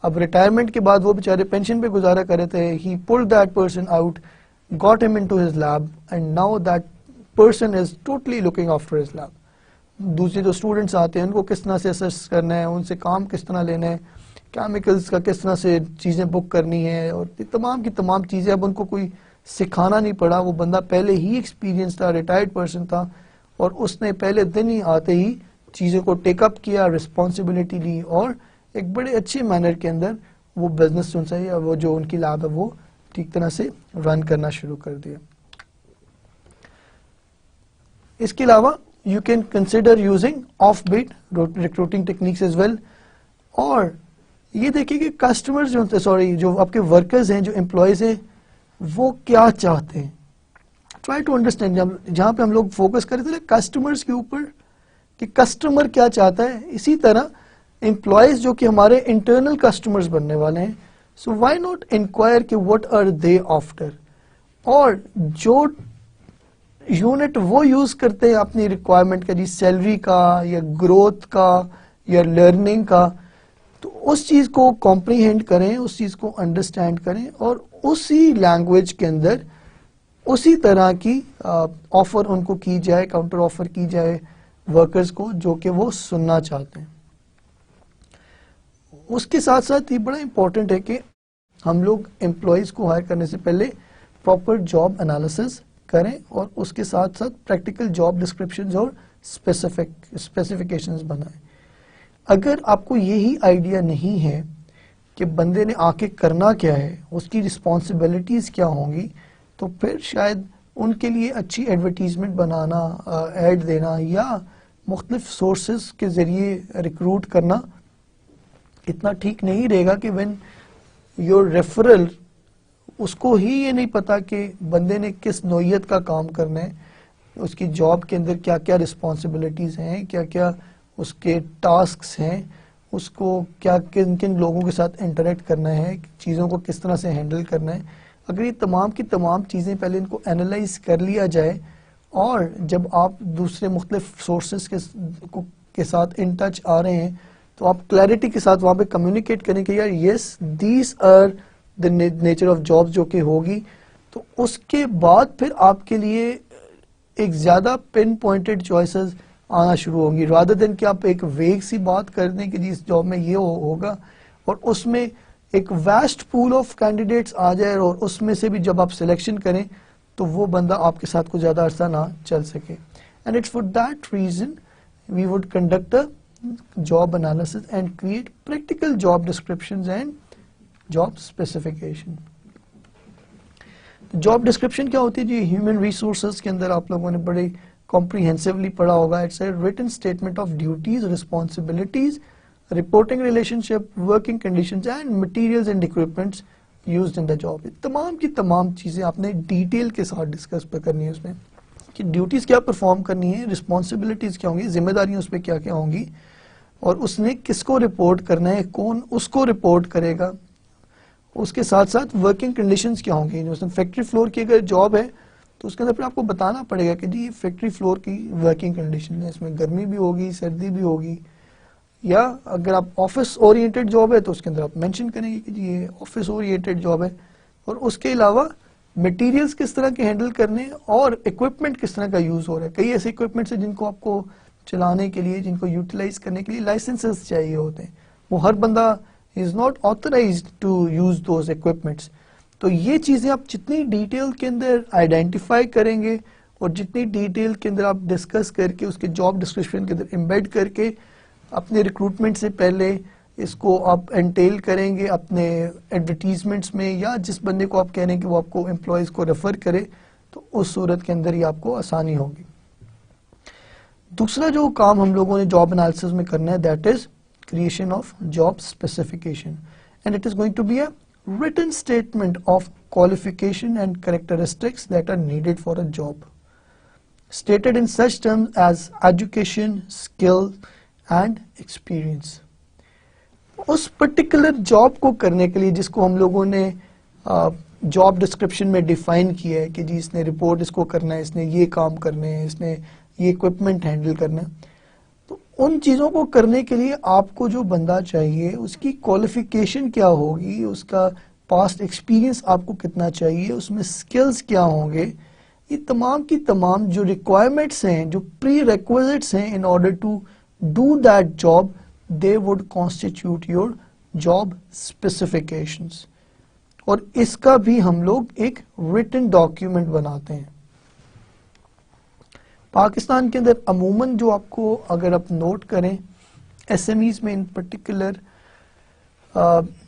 S1: اب ریٹائرمنٹ کے بعد وہ بیچارے پینشن پہ گزارا کر رہے تھے. He pull that person out, got him into his lab, and now that person is totally looking after his lab. دوسرے جو اسٹوڈنٹس آتے ہیں ان کو کس طرح سے اسس کرنا ہے, ان سے کام کس طرح لینا ہے, کیمیکلز کا کس طرح سے چیزیں بک کرنی ہے, اور تمام کی تمام چیزیں اب ان کو کوئی سکھانا نہیں پڑا. وہ بندہ پہلے ہی ایکسپیرینس تھا, ریٹائرڈ پرسن تھا, اور اس نے پہلے دن ہی آتے ہی چیزوں کو ٹیک اپ کیا, رسپانسبلٹی لی, اور ایک بڑے اچھے مینر کے اندر وہ بزنس جو ہے وہ جو ان کی لیب ہے وہ ٹھیک طرح سے رن کرنا شروع کر دیا. اس کے علاوہ you can consider using off-beat recruiting techniques as well, or یہ دیکھیے کہ کسٹمرز جو آپ کے ورکرز ہیں, جو امپلائیز ہیں, وہ کیا چاہتے ہیں. ٹرائی ٹو انڈرسٹینڈ, جہاں پہ ہم لوگ فوکس کرتے تھے کسٹمرز کے اوپر کہ کسٹمر کیا چاہتا ہے, اسی طرح امپلائیز جو کہ ہمارے انٹرنل کسٹمرز بننے والے ہیں, سو وائی ناٹ انکوائر کہ واٹ آر دے آفٹر. اور جو یونٹ وہ یوز کرتے ہیں اپنی ریکوائرمنٹ کا, جی سیلری کا یا گروتھ کا یا لرننگ کا, تو اس چیز کو کمپریہینڈ کریں, اس چیز کو انڈرسٹینڈ کریں اور اسی لینگویج کے اندر اسی طرح کی آفر ان کو کی جائے, کاؤنٹر آفر کی جائے ورکرز کو جو کہ وہ سننا چاہتے ہیں. اس کے ساتھ ساتھ یہ بڑا امپورٹنٹ ہے کہ ہم لوگ امپلائیز کو ہائر کرنے سے پہلے پراپر جاب انالیسس کریں اور اس کے ساتھ ساتھ پریکٹیکل جاب ڈسکرپشنز اور اسپیسیفکیشنز بنائیں. اگر آپ کو یہی آئیڈیا نہیں ہے کہ بندے نے آ کے کرنا کیا ہے, اس کی رسپانسبلٹیز کیا ہوں گی, تو پھر شاید ان کے لیے اچھی ایڈورٹیزمنٹ بنانا, ایڈ دینا یا مختلف سورسز کے ذریعے ریکروٹ کرنا اتنا ٹھیک نہیں رہے گا کہ وین یور ریفرل, اس کو ہی یہ نہیں پتا کہ بندے نے کس نوعیت کا کام کرنا ہے, اس کی جاب کے اندر کیا کیا رسپانسبلٹیز ہیں, کیا کیا اس کے ٹاسکس ہیں, اس کو کیا کن کن لوگوں کے ساتھ انٹریکٹ کرنا ہے, چیزوں کو کس طرح سے ہینڈل کرنا ہے. اگر یہ تمام کی تمام چیزیں پہلے ان کو اینالائز کر لیا جائے اور جب آپ دوسرے مختلف سورسز کے ساتھ ان ٹچ آ رہے ہیں تو آپ کلیئرٹی کے ساتھ وہاں پہ کمیونیکیٹ کریں کہ یار yes these are the nature of job جو کہ ہوگی, تو اس کے بعد پھر آپ کے لیے ایک زیادہ پن پوائنٹڈ چوائسز آنا شروع ہوں گی, رادر دین کہ آپ ایک ویگ سی بات کر دیں کہ جی اس جاب میں یہ ہوگا اور اس میں ایک ویسٹ پول آف کینڈیڈیٹس آ جائے اور اس میں سے بھی جب آپ سلیکشن کریں تو وہ بندہ آپ کے ساتھ کچھ زیادہ عرصہ نہ چل سکے. And it's for that reason we would conduct a job analysis and create practical job descriptions and job specification. Job description کیا ہوتی ہے جی؟ ہیومن ریسورسز کے اندر آپ لوگوں نے بڑے کمپریہنسولی پڑھا ہوگا. It's a written statement of duties, responsibilities, reporting relationship, working conditions and materials and equipments used in the job. تمام کی تمام چیزیں آپ نے ڈیٹیل کے ساتھ ڈسکس پہ کرنی ہے اس میں کہ ڈیوٹیز کیا پرفارم کرنی ہے, رسپانسبلٹیز کیا ہوں گی, ذمہ داریاں اس پہ کیا کیا ہوں گی, اور اس نے کس کو رپورٹ کرنا ہے, کون اس کو رپورٹ کرے گا. اس کے ساتھ ساتھ ورکنگ کنڈیشنز کیا ہوں گی. اس میں فیکٹری فلور کی اگر جاب ہے تو اس کے اندر پھر آپ کو بتانا پڑے گا کہ جی یہ فیکٹری فلور کی ورکنگ کنڈیشن ہے, اس میں گرمی بھی ہوگی, سردی بھی ہوگی. یا اگر آپ آفس اورینٹڈ جاب ہے تو اس کے اندر آپ مینشن کریں گے کہ جی یہ آفس اورینٹڈ جاب ہے. اور اس کے علاوہ مٹیریلز کس طرح کے ہینڈل کرنے اور اکوپمنٹ کس طرح کا یوز ہو رہا ہے. کئی ایسے اکوپمنٹس ہیں جن کو آپ کو چلانے کے لیے, جن کو یوٹیلائز کرنے کے لیے لائسنسز چاہیے ہوتے ہیں. وہ ہر بندہ is not authorized to use those equipments. تو یہ چیزیں آپ جتنی ڈیٹیل کے اندر آئیڈینٹیفائی کریں گے اور جتنی ڈیٹیل کے اندر آپ ڈسکس کر کے اس کے جاب ڈسکرپشن کے اندر امبیڈ کر کے اپنے ریکروٹمنٹ سے پہلے اس کو آپ انٹیل کریں گے اپنے ایڈورٹیزمنٹس میں, یا جس بندے کو آپ کہہ رہے ہیں کہ وہ آپ کو امپلائیز کو ریفر کرے, تو اس صورت کے اندر ہی آپ کو آسانی ہوگی. دوسرا جو کام ہم لوگوں نے جاب انالیسس میں کرنا ہے that is creation of job specification, and it is going to be a written statement of qualification and characteristics that are needed for a job, stated in such terms as education, skill and experience. اس particular job کو کرنے کے لیے جس کو ہم لوگوں نے جاب ڈسکرپشن میں ڈیفائن کیا ہے کہ جی اس نے رپورٹ اس کو کرنا ہے, اس نے یہ کام کرنے ہیں, اس نے یہ اکوپمنٹ ہینڈل کرنا ہے, تو ان چیزوں کو کرنے کے لیے آپ کو جو بندہ چاہیے اس کی کوالیفیکیشن کیا ہوگی, اس کا پاسٹ ایکسپیرینس آپ کو کتنا چاہیے, اس میں سکلز کیا ہوں گے. یہ تمام کی تمام جو ریکوائرمنٹس ہیں, جو پری ریکویزٹس ہیں in order to do that job, they would constitute your job specifications. اور اس کا بھی ہم لوگ ایک ریٹن ڈاکیومنٹ بناتے ہیں. پاکستان کے اندر عموماً جو آپ کو اگر آپ نوٹ کریں ایس ایم ایز میں ان پرٹیکولر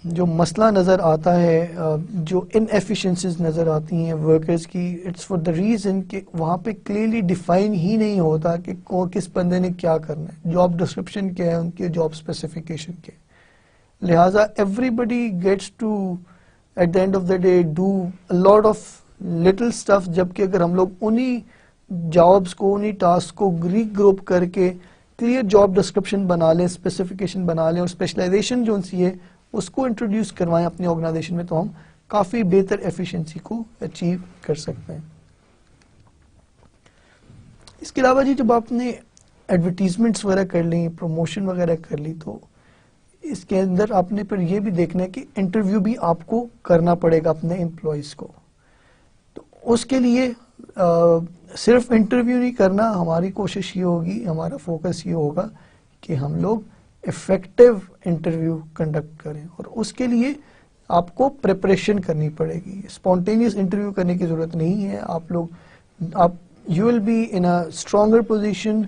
S1: جو مسئلہ نظر آتا ہے, جو ان ایفیشنسیز نظر آتی ہیں ورکرز کی, اٹس فار دا ریزن کہ وہاں پہ کلیئرلی ڈیفائن ہی نہیں ہوتا کہ کس بندے نے کیا کرنا ہے, جاب ڈسکرپشن کیا ہے, ان کی جاب اسپیسیفکیشن کیا ہے. لہٰذا everybody gets to at the end of the day do lot of little stuff, جبکہ اگر ہم لوگ انہی جابس کو انہی ٹاسک کو ری گروپ کر کے کلیئر جاب ڈسکرپشن بنا لیں، اسپیسیفکیشن بنا لیں اور اسپیشلائزیشن جو سی ہے اس کو انٹروڈیوس کروائیں اپنی آرگنائزیشن میں، تو ہم کافی بہتر ایفیشنسی کو اچیو کر سکتے ہیں. اس کے علاوہ جی جب آپ نے ایڈورٹیزمنٹس وغیرہ کر لیں، پروموشن وغیرہ کر لی، تو اس کے اندر آپ نے پھر یہ بھی دیکھنا ہے کہ انٹرویو بھی آپ کو کرنا پڑے گا اپنے امپلائیز کو. تو اس کے لیے صرف انٹرویو نہیں کرنا، ہماری کوشش یہ ہوگی، ہمارا فوکس یہ ہوگا کہ ہم لوگ افیکٹو انٹرویو کنڈکٹ کریں، اور اس کے لیے آپ کو پریپریشن کرنی پڑے گی. اسپونٹینیس انٹرویو کرنے کی ضرورت نہیں ہے. آپ you will be in a stronger position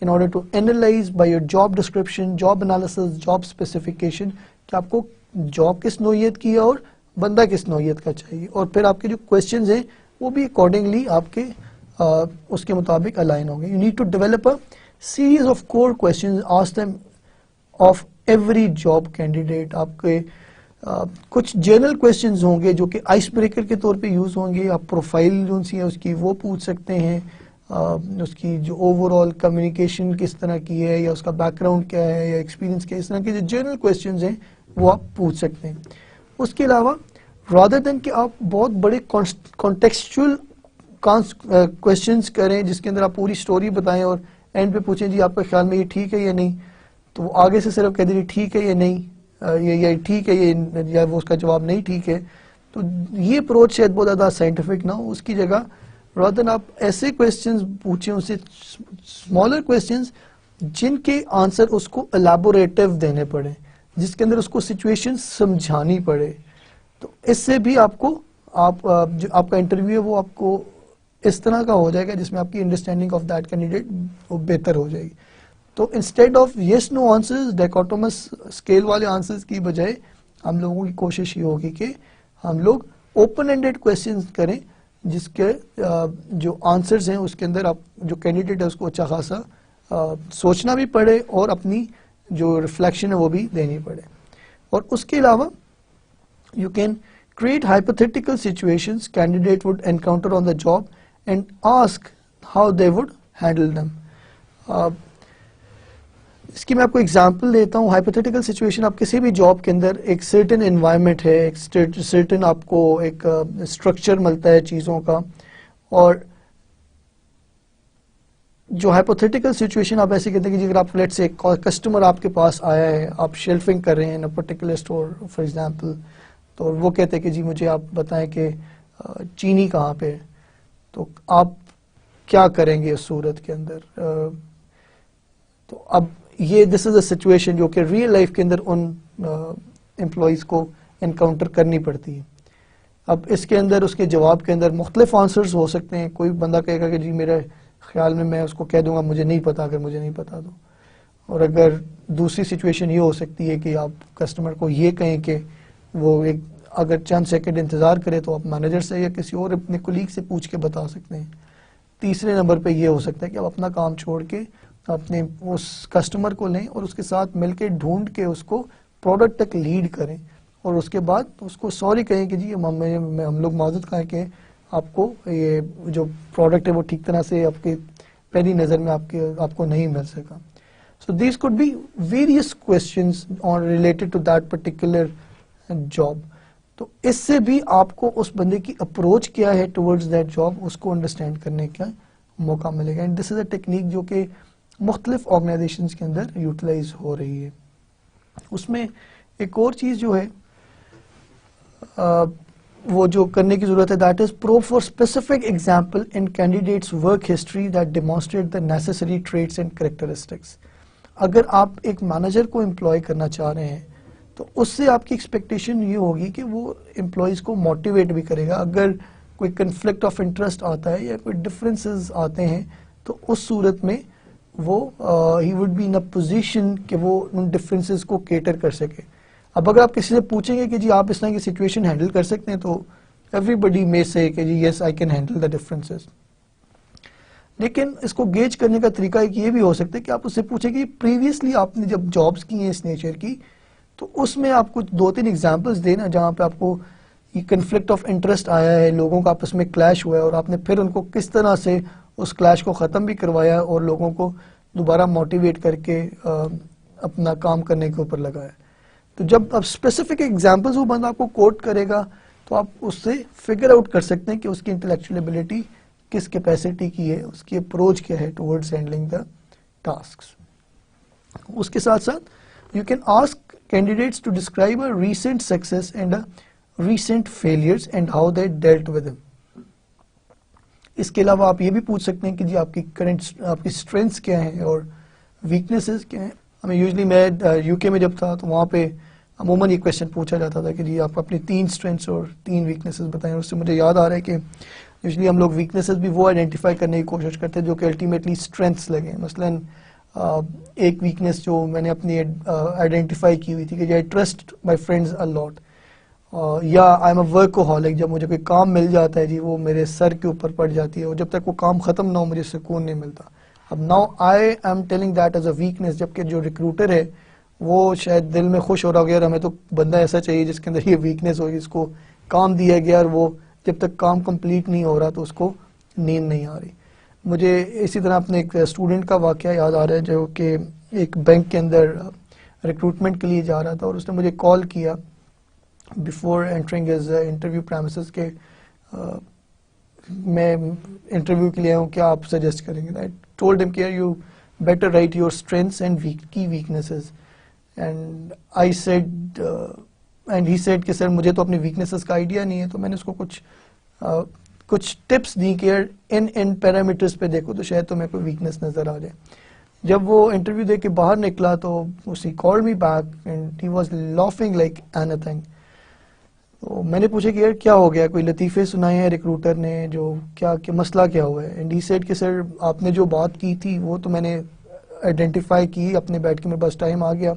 S1: in order to analyze by your job description, job analysis, job specification کہ آپ کو جاب کس نوعیت کی ہے اور بندہ کس نوعیت کا چاہیے، اور پھر آپ کے جو کوشچنز ہیں وہ بھی اکارڈنگلی آپ کے اس کے مطابق الائن ہوں گے. You need to develop a series of core questions, ask them of every job candidate. آپ کے کچھ جنرل کویشچنز ہوں گے جو کہ آئس بریکر کے طور پہ یوز ہوں گے. آپ پروفائل جو سی ہے اس کی وہ پوچھ سکتے ہیں، اس کی جو اوور آل کمیونیکیشن کس طرح کی ہے، یا اس کا بیک گراؤنڈ کیا ہے، یا ایکسپیرینس کیا ہے، اس طرح کے جو جنرل کویشچنز ہیں وہ آپ پوچھ سکتے ہیں. اس کے علاوہ رادر دین کہ آپ بہت بڑے کانٹیکسچل کویشچنز کریں جس کے اندر آپ پوری سٹوری بتائیں اور اینڈ پہ پوچھیں جی آپ کے خیال میں یہ ٹھیک ہے یا نہیں، تو وہ آگے سے صرف کہہ دیں ٹھیک ہے یا نہیں، یہ ٹھیک ہے، یا وہ اس کا جواب نہیں ٹھیک ہے. تو یہ اپروچ شاید بہت زیادہ سائنٹیفک نہ ہو. اس کی جگہ رادر آپ ایسے کویشچنز پوچھیں، اسے اسمالر کویشچنز جن کے آنسر اس کو الیبوریٹو دینے پڑے، جس کے اندر اس کو سچویشن سمجھانی پڑے. تو اس سے بھی آپ کو جو آپ کا انٹرویو ہے وہ آپ کو اس طرح کا ہو جائے گا جس میں آپ کی انڈرسٹینڈنگ آف دیٹ کینڈیڈیٹ وہ بہتر ہو جائے گی. تو instead of yes no answers, dichotomous scale والے آنسرز کی بجائے ہم لوگوں کی کوشش یہ ہوگی کہ ہم لوگ اوپن اینڈیڈ کویشچنز کریں جس کے جو آنسرز ہیں اس کے اندر آپ جو کینڈیڈیٹ ہے اس کو اچھا خاصا سوچنا بھی پڑے اور اپنی جو ریفلیکشن ہے وہ بھی دینی پڑے. اور اس کے علاوہ you can create hypothetical situations candidate would encounter on the job and ask how they would handle them. اس کی میں آپ کو اگزامپل دیتا ہوں. ہائپوتھیٹیکل سچویشن، آپ کسی بھی جاب کے اندر ایک سرٹن انوائرمنٹ ہے، ایک سرٹن آپ کو ایک اسٹرکچر ملتا ہے چیزوں کا، اور جو ہائپوتھیٹیکل سچویشن آپ ایسے کہتے ہیں کہ اگر آپ لیٹ سے کسٹمر آپ کے پاس آیا ہے، آپ شیلفنگ کر رہے ہیں پرٹیکولر اسٹور فار ایگزامپل، تو وہ کہتے ہیں کہ جی مجھے آپ بتائیں کہ چینی کہاں پہ ہے، تو آپ کیا کریں گے اس صورت کے اندر. تو اب یہ دس از اے سچویشن جو کہ ریئل لائف کے اندر ان امپلائیز کو انکاؤنٹر کرنی پڑتی ہے. اب اس کے اندر اس کے جواب کے اندر مختلف آنسرز ہو سکتے ہیں. کوئی بندہ کہے گا کہ جی میرے خیال میں اس کو کہہ دوں گا مجھے نہیں پتا اگر مجھے نہیں پتا تو. اور اگر دوسری سچویشن یہ ہو سکتی ہے کہ آپ کسٹمر کو یہ کہیں کہ وہ ایک اگر چند سیکنڈ انتظار کرے تو آپ مینیجر سے یا کسی اور اپنے کولیگ سے پوچھ کے بتا سکتے ہیں. تیسرے نمبر پہ یہ ہو سکتا ہے کہ آپ اپنا کام چھوڑ کے اپنے اس کسٹمر کو لیں اور اس کے ساتھ مل کے ڈھونڈ کے اس کو پروڈکٹ تک لیڈ کریں، اور اس کے بعد اس کو سوری کہیں کہ جی ہم لوگ معذرت کہیں کہ آپ کو یہ جو پروڈکٹ ہے وہ ٹھیک طرح سے آپ کے پہلی نظر میں آپ کو نہیں مل سکا. So these could be various questions related to that particular job. تو اس سے بھی آپ کو اس بندے کی اپروچ کیا ہے ٹورڈز دیٹ جاب اس کو انڈرسٹینڈ کرنے کا موقع ملے گا. And this is a technique جو کہ مختلف آرگنائزیشنز کے اندر یوٹیلائز ہو رہی ہے. اس میں ایک اور چیز جو ہے وہ جو کرنے کی ضرورت ہے that is pro for specific example in candidates work history that demonstrate the necessary traits and characteristics. اگر آپ ایک مینیجر کو امپلائی کرنا چاہ رہے ہیں تو اس سے آپ کی ایکسپیکٹیشن یہ ہوگی کہ وہ امپلائیز کو موٹیویٹ بھی کرے گا. اگر کوئی کنفلکٹ آف انٹرسٹ آتا ہے یا کوئی ڈفرینسز آتے ہیں تو اس صورت میں وہ ہی would be in a position کہ وہ ان ڈفرینسز کو کیٹر کر سکے. اب اگر آپ کسی سے پوچھیں گے کہ جی آپ اس طرح کی سچویشن ہینڈل کر سکتے ہیں تو ایوری بڈی مے سے کہ جی yes I can handle the differences. لیکن اس کو گیج کرنے کا طریقہ ایک یہ بھی ہو سکتا ہے کہ آپ اس سے پوچھیں کہ پریویسلی آپ نے جب جابس کی ہیں اس نیچر کی تو اس میں آپ کچھ 2-3 ایگزامپلس دینا جہاں پہ آپ کو یہ کنفلکٹ آف انٹرسٹ آیا ہے, لوگوں کا آپس میں کلیش ہوا ہے, اور آپ نے پھر ان کو کس طرح سے اس کلیش کو ختم بھی کروایا اور لوگوں کو دوبارہ موٹیویٹ کر کے اپنا کام کرنے کے اوپر لگایا. تو جب اب اسپیسیفک ایگزامپلز وہ بندہ آپ کو کوٹ کرے گا تو آپ اس سے فگر آؤٹ کر سکتے ہیں کہ اس کی انٹلیکچوئل ایبلٹی کس کیپیسٹی کی ہے, اس کی اپروچ کیا ہے ٹورڈز ہینڈلنگ دا ٹاسکس. اس کے ساتھ ساتھ you can ask candidates to describe a recent success and recent failures and how they dealt with them. اس کے علاوہ آپ یہ بھی پوچھ سکتے ہیں کہ جی آپ کی کرنٹ آپ کی اسٹرینتھس کیا ہیں اور ویکنیسز کیا ہیں. ہمیں یوزلی میں یو کے میں جب تھا تو وہاں پہ عموماً یہ کویشچن پوچھا جاتا تھا کہ جی آپ اپنی 3 اسٹرینتھس اور 3 ویکنیسز بتائیں. اس سے مجھے یاد آ رہا ہے کہ یوزلی ہم لوگ ویکنیسز بھی وہ آئیڈینٹیفائی کرنے کی کوشش کرتے ہیں جو کہ الٹیمیٹلی اسٹرینتھس لگیں. مثلاً ایک ویکنیس جو میں نے اپنی آئیڈینٹیفائی کی ہوئی تھی کہ آئی ٹرسٹ مائی فرینڈز اے لاٹ, یا آئی ایم اے ورکوہولک, جب مجھے کوئی کام مل جاتا ہے جی وہ میرے سر کے اوپر پڑ جاتی ہے اور جب تک وہ کام ختم نہ ہو مجھے سکون نہیں ملتا. اب now I am telling that as a weakness, جبکہ جو ریکروٹر ہے وہ شاید دل میں خوش ہو رہا ہو گیا, ہمیں تو بندہ ایسا چاہیے جس کے اندر یہ ویکنیس ہوگی, اس کو کام دیا گیا اور وہ جب تک کام کمپلیٹ نہیں ہو رہا تو اس کو نیند نہیں آ رہی. مجھے اسی طرح اپنے ایک اسٹوڈنٹ کا واقعہ یاد آ رہا ہے جو کہ ایک بینک کے اندر ریکروٹمنٹ کے لیے جا رہا تھا, اور اس نے مجھے کال کیا before entering his interview premises کے میں انٹرویو کے لیے ہوں, کیا آپ سجیسٹ کریں گے. آئی ٹولڈ ہم کہ you better write your strengths and key weaknesses, and I said and he said کہ سر مجھے تو اپنی ویکنیسز کا آئیڈیا نہیں ہے. تو میں نے اس کو کچھ ٹپس دی کہ ان پیرامیٹرز پہ دیکھو تو شاید تمہیں کوئی ویکنیس نظر آ جائے. جب وہ انٹرویو دے کے باہر نکلا تو he called me back and he was laughing like anything. تو میں نے پوچھا کہ یار کیا ہو گیا, کوئی لطیفے سنائے ہیں ریکروٹر نے, جو کیا مسئلہ کیا ہوا ہے. اینڈ ہی سیڈ کہ سر آپ نے جو بات کی تھی وہ تو میں نے آئیڈینٹیفائی کی اپنے بیٹھ کے, میرے پاس ٹائم آ گیا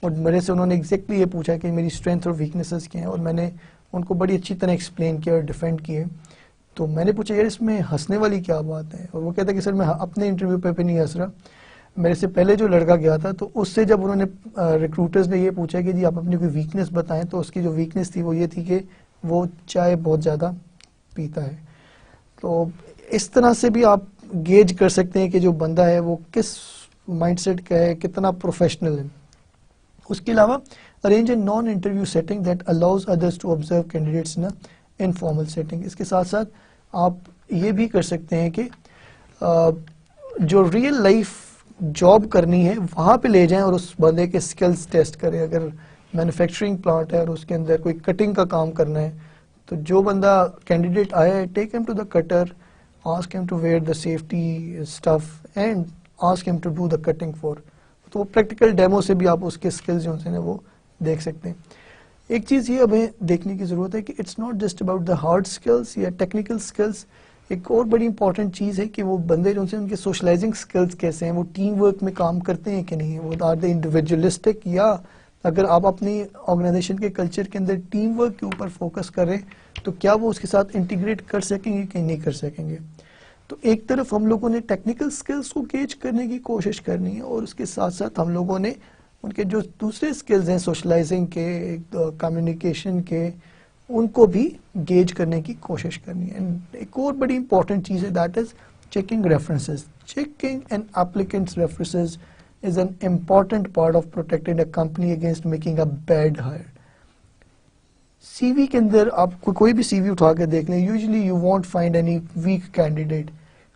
S1: اور میرے سے انہوں نے ایگزیکٹلی یہ پوچھا کہ میری اسٹرینتھ اور ویکنیسز کیا ہیں, اور میں نے ان کو بڑی اچھی طرح ایکسپلین کیا اور ڈیفینڈ کیے. تو میں نے پوچھا یار اس میں ہنسنے والی کیا بات ہے, اور وہ کہتا کہ سر میں اپنے انٹرویو پہ نہیں ہنس رہا, میرے سے پہلے جو لڑکا گیا تھا تو اس سے جب انہوں نے ریکروٹرز نے یہ پوچھا کہ جی آپ اپنی کوئی ویکنیس بتائیں, تو اس کی جو ویکنیس تھی وہ یہ تھی کہ وہ چائے بہت زیادہ پیتا ہے. تو اس طرح سے بھی آپ گیج کر سکتے ہیں کہ جو بندہ ہے وہ کس مائنڈ سیٹ کا ہے, کتنا پروفیشنل ہے. اس کے علاوہ arrange a non interview setting that allows others to observe candidates in informal setting. اس کے ساتھ ساتھ آپ یہ بھی کر سکتے ہیں کہ جو ریئل لائف جاب کرنی ہے وہاں پہ لے جائیں اور اس بندے کے سکلز ٹیسٹ کریں. اگر مینوفیکچرنگ پلانٹ ہے اور اس کے اندر کوئی کٹنگ کا کام کرنا ہے تو جو بندہ کینڈیڈیٹ آیا ہے take him to the cutter, ask him to wear the safety stuff and ask him to do the cutting for. تو وہ پریکٹیکل ڈیمو سے بھی آپ اس کے اسکلز جو ہیں وہ دیکھ سکتے ہیں. ایک چیز یہ ہمیں دیکھنے کی ضرورت ہے کہ it's not just about the hard skills یا ٹیکنیکل اسکلس. ایک اور بڑی امپورٹنٹ چیز ہے کہ وہ بندے جو سے ان کے سوشلائزنگ اسکلس کیسے ہیں, وہ ٹیم ورک میں کام کرتے ہیں کہ نہیں, وہ آر دے انڈیویجولسٹک, یا اگر آپ اپنی آرگنائزیشن کے کلچر کے اندر ٹیم ورک کے اوپر فوکس کریں تو کیا وہ اس کے ساتھ انٹیگریٹ کر سکیں گے کہ نہیں کر سکیں گے. تو ایک طرف ہم لوگوں نے ٹیکنیکل اسکلس کو گیج کرنے کی کوشش کرنی ہے, اور اس کے ساتھ ساتھ ہم لوگوں نے ان کے جو دوسرے اسکلز ہیں سوشلائزنگ کے, کمیونیکیشن کے, ان کو بھی گیج کرنے کی کوشش کرنی ہے. ایک اور بڑی امپورٹنٹ چیز ہے that is checking references. Checking an applicant's references is an important part of protecting a company against making a bad hire. سی وی کے اندر آپ کوئی بھی سی وی اٹھا کے دیکھ لیں, usually you want find any weak candidate.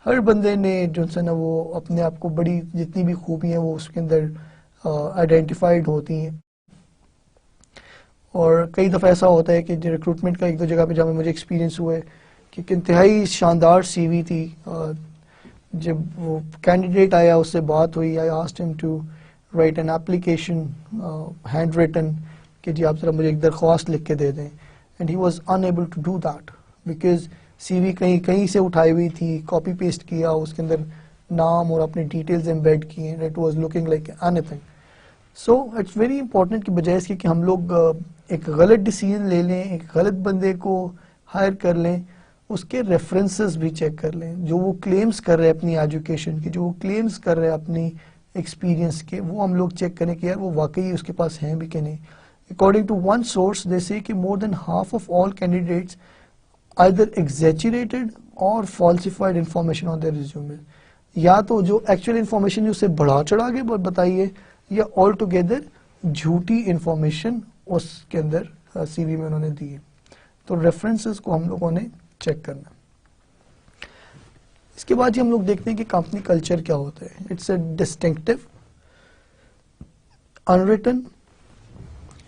S1: ہر بندے نے جو ہے نا وہ اپنے آپ کو بڑی جتنی بھی خوبیاں وہ اس کے اندر آئیڈینٹیفائڈ ہوتی ہیں. اور کئی دفعہ ایسا ہوتا ہے کہ جو ریکروٹمنٹ کا ایک دو جگہ پہ جہاں مجھے ایکسپیرینس ہوا ہے کہ ایک انتہائی شاندار سی وی تھی, جب وہ کینڈیڈیٹ آیا اس سے بات ہوئی, I asked him to write an application handwritten کہ جی آپ ذرا مجھے ایک درخواست لکھ کے دے دیں, and he was unable to do that because C V کہیں سے اٹھائی ہوئی تھی, کاپی پیسٹ کیا, اس کے اندر نام اور اپنے ڈیٹیلز امبیڈ کیے, and it was looking like anything. So it's very important کہ بجائے اس کے کہ ہم لوگ ایک غلط ڈیسیژن لے لیں, ایک غلط بندے کو ہائر کر لیں, اس کے ریفرنسز بھی چیک کر لیں. جو وہ کلیمز کر رہے ہیں اپنی ایجوکیشن کی, جو وہ کلیمز کر رہے ہیں اپنی ایکسپیرینس کے وہ ہم لوگ چیک کریں کہ یار وہ واقعی اس کے پاس ہیں بھی کہ نہیں. According to one source, they say کہ more than half of all candidates either exaggerated or falsified information on their resume. یا تو جو ایکچوئل انفارمیشن اسے بڑھا چڑھا کے بتائیے یا آل ٹوگیدر جھوٹی انفارمیشن اس کے اندر سی وی میں انہوں نے دی ہے. تو ریفرنسز کو ہم لوگوں نے چیک کرنا. اس کے بعد ہم لوگ دیکھتے ہیں کہ کمپنی کلچر کیا ہوتا ہے. It's a distinctive unwritten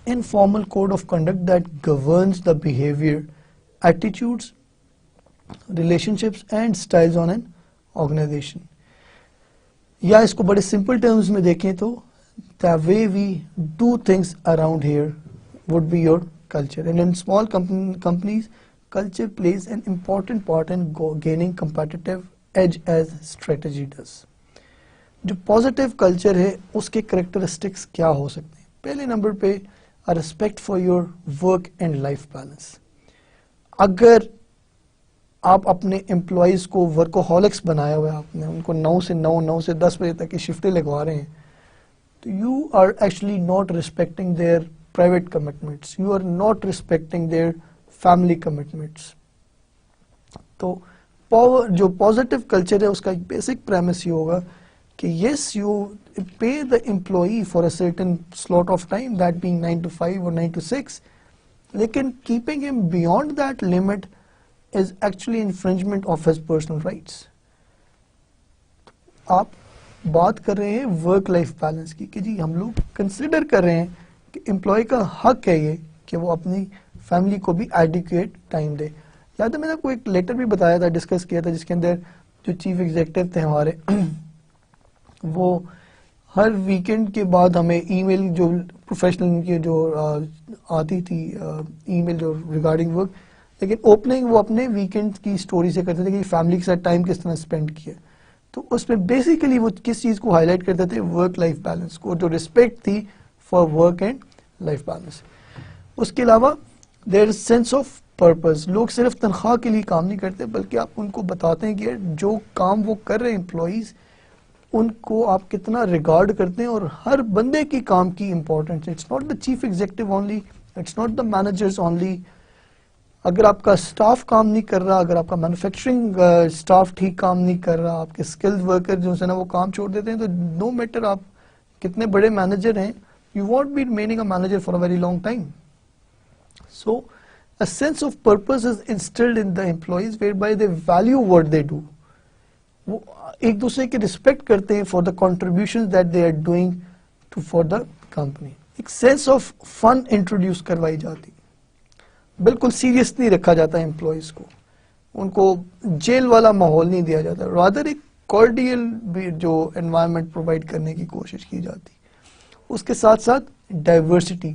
S1: informal code of conduct that governs the behavior, attitudes, relationships and styles on an organization. یا اس کو بڑے سمپل ٹرمز میں دیکھیں تو the way we do things around here would be your culture. And in small companies, culture plays an important part in gaining competitive edge as strategy does. جو positive culture ہے اس کے characteristics کیا ہو سکتے ہیں. پہلے نمبر پہ respect for your work and life balance. اگر آپ اپنے امپلائیز کو ورکوہولکس بنایا ہوا ہے, آپ نے ان کو 9 سے 9 سے 10 بجے تک کی شفٹیں لگوا رہے ہیں, تو you are actually not respecting their private commitments, you are not respecting their family commitments. تو جو پازیٹیو کلچر ہے اس کا ایک بیسک پریمس یہ ہوگا کہ yes you pay the employee for a certain slot of time, that being 9 to 5 اور 9 to 6, لیکن کیپنگ ہم beyond that limit is actually infringement of his personal rights. آپ بات کر رہے ہیں ورک لائف بیلنس کی کہ جی ہم لوگ کنسیڈر کر رہے ہیں کہ امپلائی کا حق ہے یہ کہ وہ اپنی فیملی کو بھی ایڈیکویٹ ٹائم دے. یاد ہے میں نے آپ کو ایک لیٹر بھی بتایا تھا, ڈسکس کیا تھا, جس کے اندر جو چیف ایگزیکٹو تھے ہمارے وہ ہر ویکینڈ کے بعد ہمیں ای میل جو پروفیشنل کی جو آتی تھی ای میل جو ریگارڈنگ ورک, لیکن اوپننگ وہ اپنے ویکینڈ کی اسٹوری سے کرتے تھے کہ فیملی کے ساتھ ٹائم کس طرح اسپینڈ کیا. تو اس میں بیسیکلی وہ کس چیز کو ہائی لائٹ کرتے تھے, ورک لائف بیلنس کو, جو ریسپیکٹ تھی for work and life balance. اس کے علاوہ there is sense of purpose. لوگ صرف تنخواہ کے لیے کام نہیں کرتے بلکہ آپ ان کو بتاتے ہیں کہ جو کام وہ کر رہے ہیں امپلائیز, ان کو آپ کتنا ریگارڈ کرتے ہیں اور ہر بندے کی کام کی importance. It's not the chief executive only, it's not the managers only. اگر آپ کا اسٹاف کام نہیں کر رہا, اگر آپ کا مینوفیکچرنگ اسٹاف ٹھیک کام نہیں کر رہا, آپ کے اسکلڈ ورکر جو ہے نا وہ کام چھوڑ دیتے ہیں, تو نو میٹر آپ کتنے بڑے مینیجر ہیں, you want be remaining a manager for a very long time. So a sense of purpose is instilled in the employees whereby they value what they do. وہ ایک دوسرے کی رسپیکٹ کرتے ہیں for the contribution that they are doing to for the company. ایک sense of fun introduce کروائی جاتی, بالکل سیریس نہیں رکھا جاتا ہے امپلائیز کو, ان کو جیل والا ماحول نہیں دیا جاتا, رادر ایک کارڈیل جو انوائرمنٹ پرووائڈ کرنے کی کوشش کی جاتی. اس کے ساتھ ساتھ ڈائیورسٹی.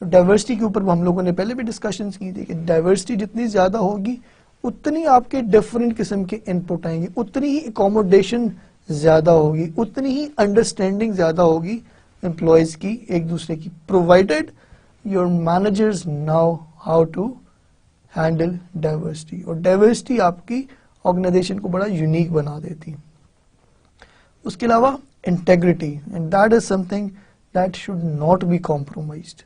S1: ڈائیورسٹی کے اوپر ہم لوگوں نے پہلے بھی ڈسکشنز کی تھی کہ ڈائیورسٹی جتنی زیادہ ہوگی اتنی آپ کے ڈفرینٹ قسم کے ان پٹ آئیں گے, اتنی ہی اکوموڈیشن زیادہ ہوگی, اتنی ہی انڈرسٹینڈنگ زیادہ ہوگی امپلائیز کی ایک دوسرے کی, provided your managers know how to handle diversity. اور ڈائیورسٹی آپ کی آرگنائزیشن کو بڑا یونیک بنا دیتی. اس کے علاوہ integrity, and that is something that should not be compromised.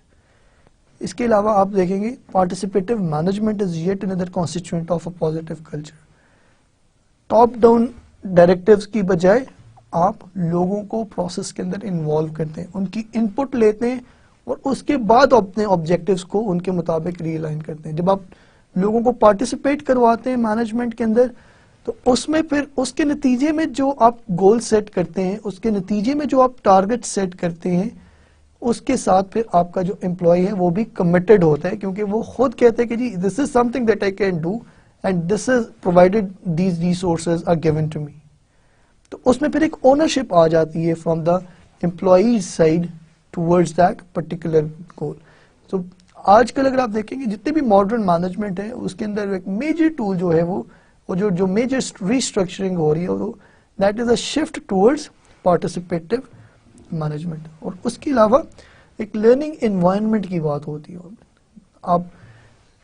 S1: اس کے علاوہ آپ دیکھیں گے participative management is yet another constituent of a positive culture. Top down directives کی بجائے آپ لوگوں کو پروسیس کے اندر انوالو کرتے ہیں, ان کی ان پٹ لیتے ہیں اور اس کے بعد اپنے آبجیکٹیوز کو ان کے مطابق ری الائن کرتے ہیں. جب آپ لوگوں کو پارٹیسپیٹ کرواتے ہیں مینجمنٹ کے اندر, تو اس میں پھر اس کے نتیجے میں جو آپ گول سیٹ کرتے ہیں, اس کے نتیجے میں جو آپ ٹارگٹ سیٹ کرتے ہیں, اس کے ساتھ پھر آپ کا جو امپلائی ہے وہ بھی کمیٹڈ ہوتا ہے, کیونکہ وہ خود کہتے ہیں کہ جی this is something that I can do and this is provided these resources are given to me. تو اس میں پھر ایک اونرشپ آ جاتی ہے from the employees side towards that particular goal. تو آج کل اگر آپ دیکھیں گے جتنے بھی ماڈرن مینجمنٹ ہے اس کے اندر ایک میجر ٹول جو ہے وہ جو میجر ریسٹرکچرنگ ہو رہی ہے that is a shift towards participative management. اور اس کے علاوہ ایک لرننگ انوائرمنٹ کی بات ہوتی ہے. آپ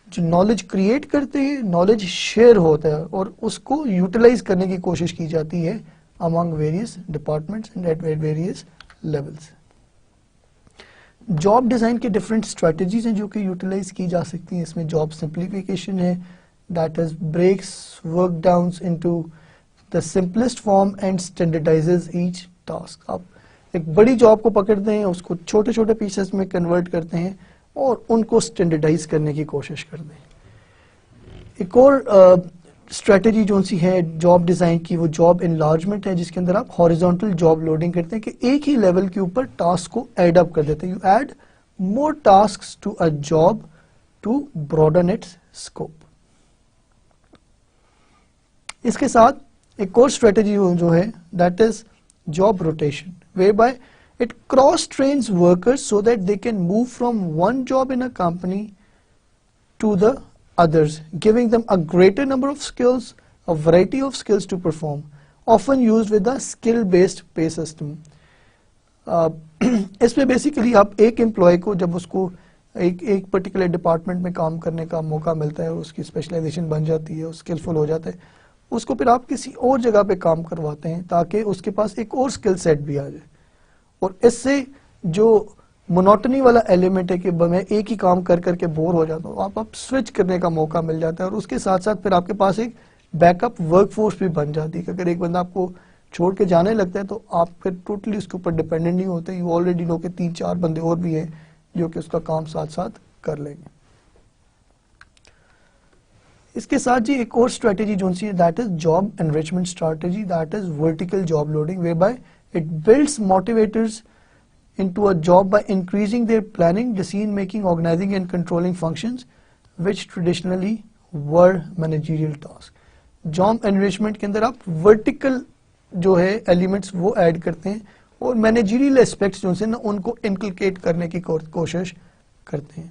S1: جو نالج کریٹ کرتے ہیں, نالج شیئر ہوتا ہے اور اس کو یوٹیلائز کرنے کی کوشش کی جاتی ہے among various departments and at various levels. Job design کے ڈفرینٹ اسٹریٹجیز ہیں جو کہ یوٹیلائز کی جا سکتی ہیں. اس میں جاب سمپلیفیکیشن ہے, that is breaks work downs into the simplest form and standardises each task. آپ ایک بڑی جاب کو پکڑتے ہیں, اس کو چھوٹے چھوٹے پیسز میں کنورٹ کرتے ہیں اور ان کو اسٹینڈرڈائز کرنے کی کوشش کرتے ہیں. ایک اور اسٹریٹجی جو سی ہے جاب ڈیزائن کی وہ جاب انلارجمنٹ ہے, جس کے اندر آپ ہاریزونٹل جاب لوڈنگ کرتے ہیں کہ ایک ہی لیول کے اوپر ٹاسک کو ایڈ اپ کر دیتے ہیں. You add more tasks to a job to broaden its scope. اس کے ساتھ ایک اور اسٹریٹجی جو ہے that is job rotation, whereby it cross trains workers so that they can move from one job in a company to the others, giving them a greater number of skills, a variety of skills to perform, often used with a skill-based pay system. اس میں basically آپ ایک employee کو جب اس کو ایک particular department میں کام کرنے کا موقع ملتا ہے, اس کی اسپیشلائزیشن بن جاتی ہے, وہ اسکلفل ہو جاتا ہے, اس کو پھر آپ کسی اور جگہ پہ کام کرواتے ہیں تاکہ اس کے پاس ایک اور اسکل سیٹ بھی آ جائے. اور اس سے جو مونوٹنی والا ایلیمنٹ ہے کہ میں ایک ہی کام کر کر کے بور ہو جاتا ہوں, آپ سوئچ کرنے کا موقع مل جاتا ہے. اور اس کے ساتھ ساتھ پھر آپ کے پاس ایک بیک اپ ورک فورس بھی بن جاتی ہے کہ اگر ایک بندہ آپ کو چھوڑ کے جانے لگتا ہے تو آپ پھر ٹوٹلی اس کے اوپر ڈیپینڈنٹ نہیں ہوتے. یو آلریڈی نو کہ 3-4 بندے اور بھی ہیں جو کہ اس کا کام ساتھ ساتھ کر لیں گے. اس کے ساتھ جی ایک اور اسٹریٹجی جو سی ہے that is job enrichment strategy, that is vertical job loading, where by it builds motivators into a job by increasing their planning, decision making, organizing and controlling functions which traditionally were managerial tasks. Job enrichment کے اندر آپ vertical جو ہے elements وہ add کرتے ہیں اور managerial aspects جو ہیں نا ان کو inculcate کرنے کی کوشش کرتے ہیں.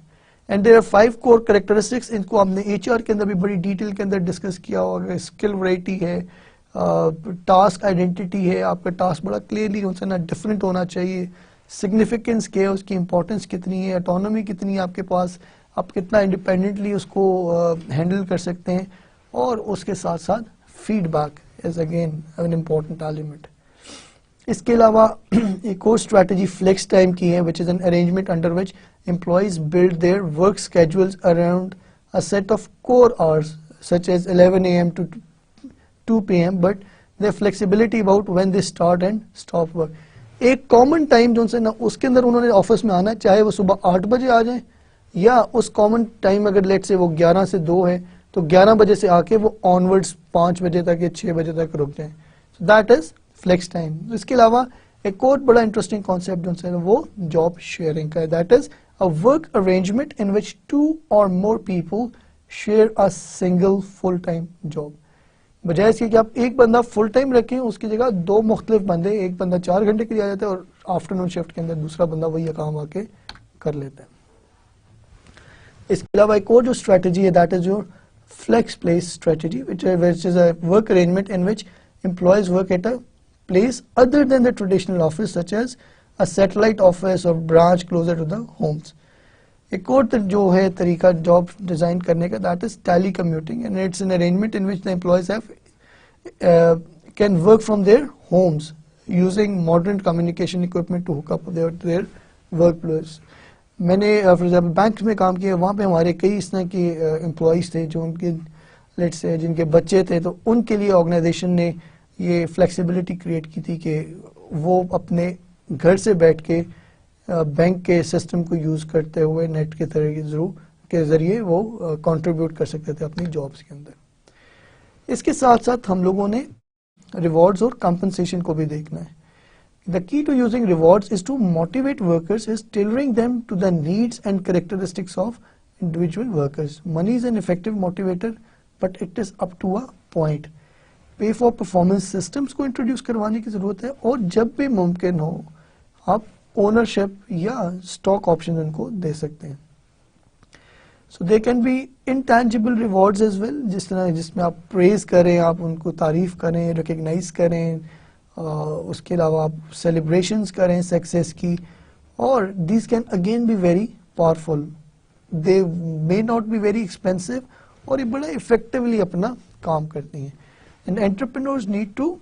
S1: And there are 5 core characteristics. ان کو ہم نے HR کے اندر بھی بڑی ڈیٹیل کے اندر ڈسکس کیا ہوگا. اسکل ورائٹی ہے, ٹاسک آئیڈینٹی ہے, آپ کا ٹاسک بڑا کلیئرلی ان سے نا ڈفرینٹ ہونا چاہیے, سگنیفیکنس کیا ہے, اس کی امپورٹنس کتنی ہے, اٹانومی کتنی ہے آپ کے پاس, آپ کتنا انڈیپینڈنٹلی اس کو ہینڈل کر سکتے ہیں, اور اس کے ساتھ ساتھ feedback is again an important element. اس کے علاوہ ایک اور اسٹریٹجی فلیکس ٹائم کی ہے which is an arrangement under which employees build their work schedules around a set of core hours such as 11 AM to 2 PM, but their flexibility about when they start and stop work. ایک common time جو سے نا اس کے اندر انہوں نے office میں آنا ہے, چاہے وہ صبح 8 بجے آ جائیں یا اس کامن ٹائم اگر لیٹ سے وہ 11 سے 2 ہے تو 11 بجے سے آ کے وہ آنورڈز 5 بجے تک یا 6 بجے تک رک جائیں. That is flex time. اس کے علاوہ ایک اور بڑا انٹرسٹنگ کانسیپٹ جو سے وہ جاب شیئرنگ کا ہے, that is a work arrangement in which 2 or more people share a single full time job. بجائے اس کے کہ آپ ایک بندہ فل ٹائم رکھیں, اس کی جگہ 2 مختلف بندے, ایک بندہ 4 گھنٹے کے لیے آ جاتا ہے اور آفٹرنون شفٹ کے اندر دوسرا بندہ وہی کام آ کے کر لیتا ہے. اس کے علاوہ ایک اور جو اسٹریٹجی ہے that is your flex place strategy which is a work arrangement in which employees work at a place other than the traditional office such as a satellite office or branch closer to the homes. ایک اور جو ہے طریقہ job design کرنے کا that is telecommuting, and it's an arrangement in which the employees have can work from their homes using modern communication equipment to ہوک up their work place. میں نے for example bank میں کام کیا, وہاں پہ ہمارے کئی اس طرح کے امپلائیز تھے جو ان کے لیٹ سے جن کے بچے تھے, تو ان کے لیے آرگنائزیشن نے یہ فلیکسیبلٹی کریٹ کی تھی کہ وہ اپنے گھر سے بیٹھ کے بینک کے سسٹم کو یوز کرتے ہوئے نیٹ کے ذریعے وہ کنٹریبیوٹ کر سکتے تھے اپنی جابس کے اندر. اس کے ساتھ ساتھ ہم لوگوں نے ریوارڈز اور کمپنسیشن کو بھی دیکھنا ہے. The key to using rewards is to motivate workers is tailoring them to the needs and characteristics of individual workers. Money is an effective motivator, but it is up to a point. Pay for performance systems کو introduce کروانے کی ضرورت ہے, اور جب بھی ممکن ہو آپ اونرشپ یا اسٹاک آپشن ان کو دے سکتے ہیں. So there can be intangible rewards as well, جس میں آپ پریز کریں, آپ ان کو تعریف کریں, ریکگنائز کریں, اس کے علاوہ آپ سیلیبریشنز کریں سکسیس کی, اور these can again be very powerful. They may not be very expensive, اور یہ بڑا افیکٹولی اپنا کام کرتی ہیں. And entrepreneurs need to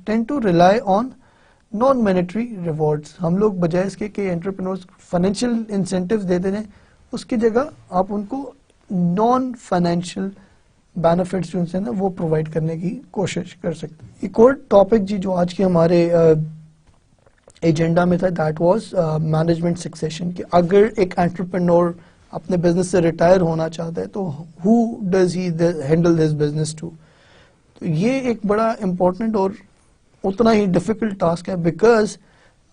S1: tend to rely on non-monetary rewards. ہم لوگ بجائے اس کے کہ انٹرپرینورز فائنینشیل انسینٹیوز دیتے ہیں, اس کی جگہ آپ ان کو نان فائنینشیل بینیفٹس جو ہیں نا وہ پرووائڈ کرنے کی کوشش کر سکتے ہیں. ایک اور ٹاپک جی جو آج کے ہمارے ایجنڈا میں تھا, دیٹ واز مینجمنٹ سکسیشن, کہ اگر ایک انٹرپرینور اپنے بزنس سے ریٹائر ہونا چاہتا ہے تو how does he handle this business too. تو یہ ایک بڑا امپورٹنٹ اور اتنا ہی ڈیفیکلٹ ٹاسک ہے, because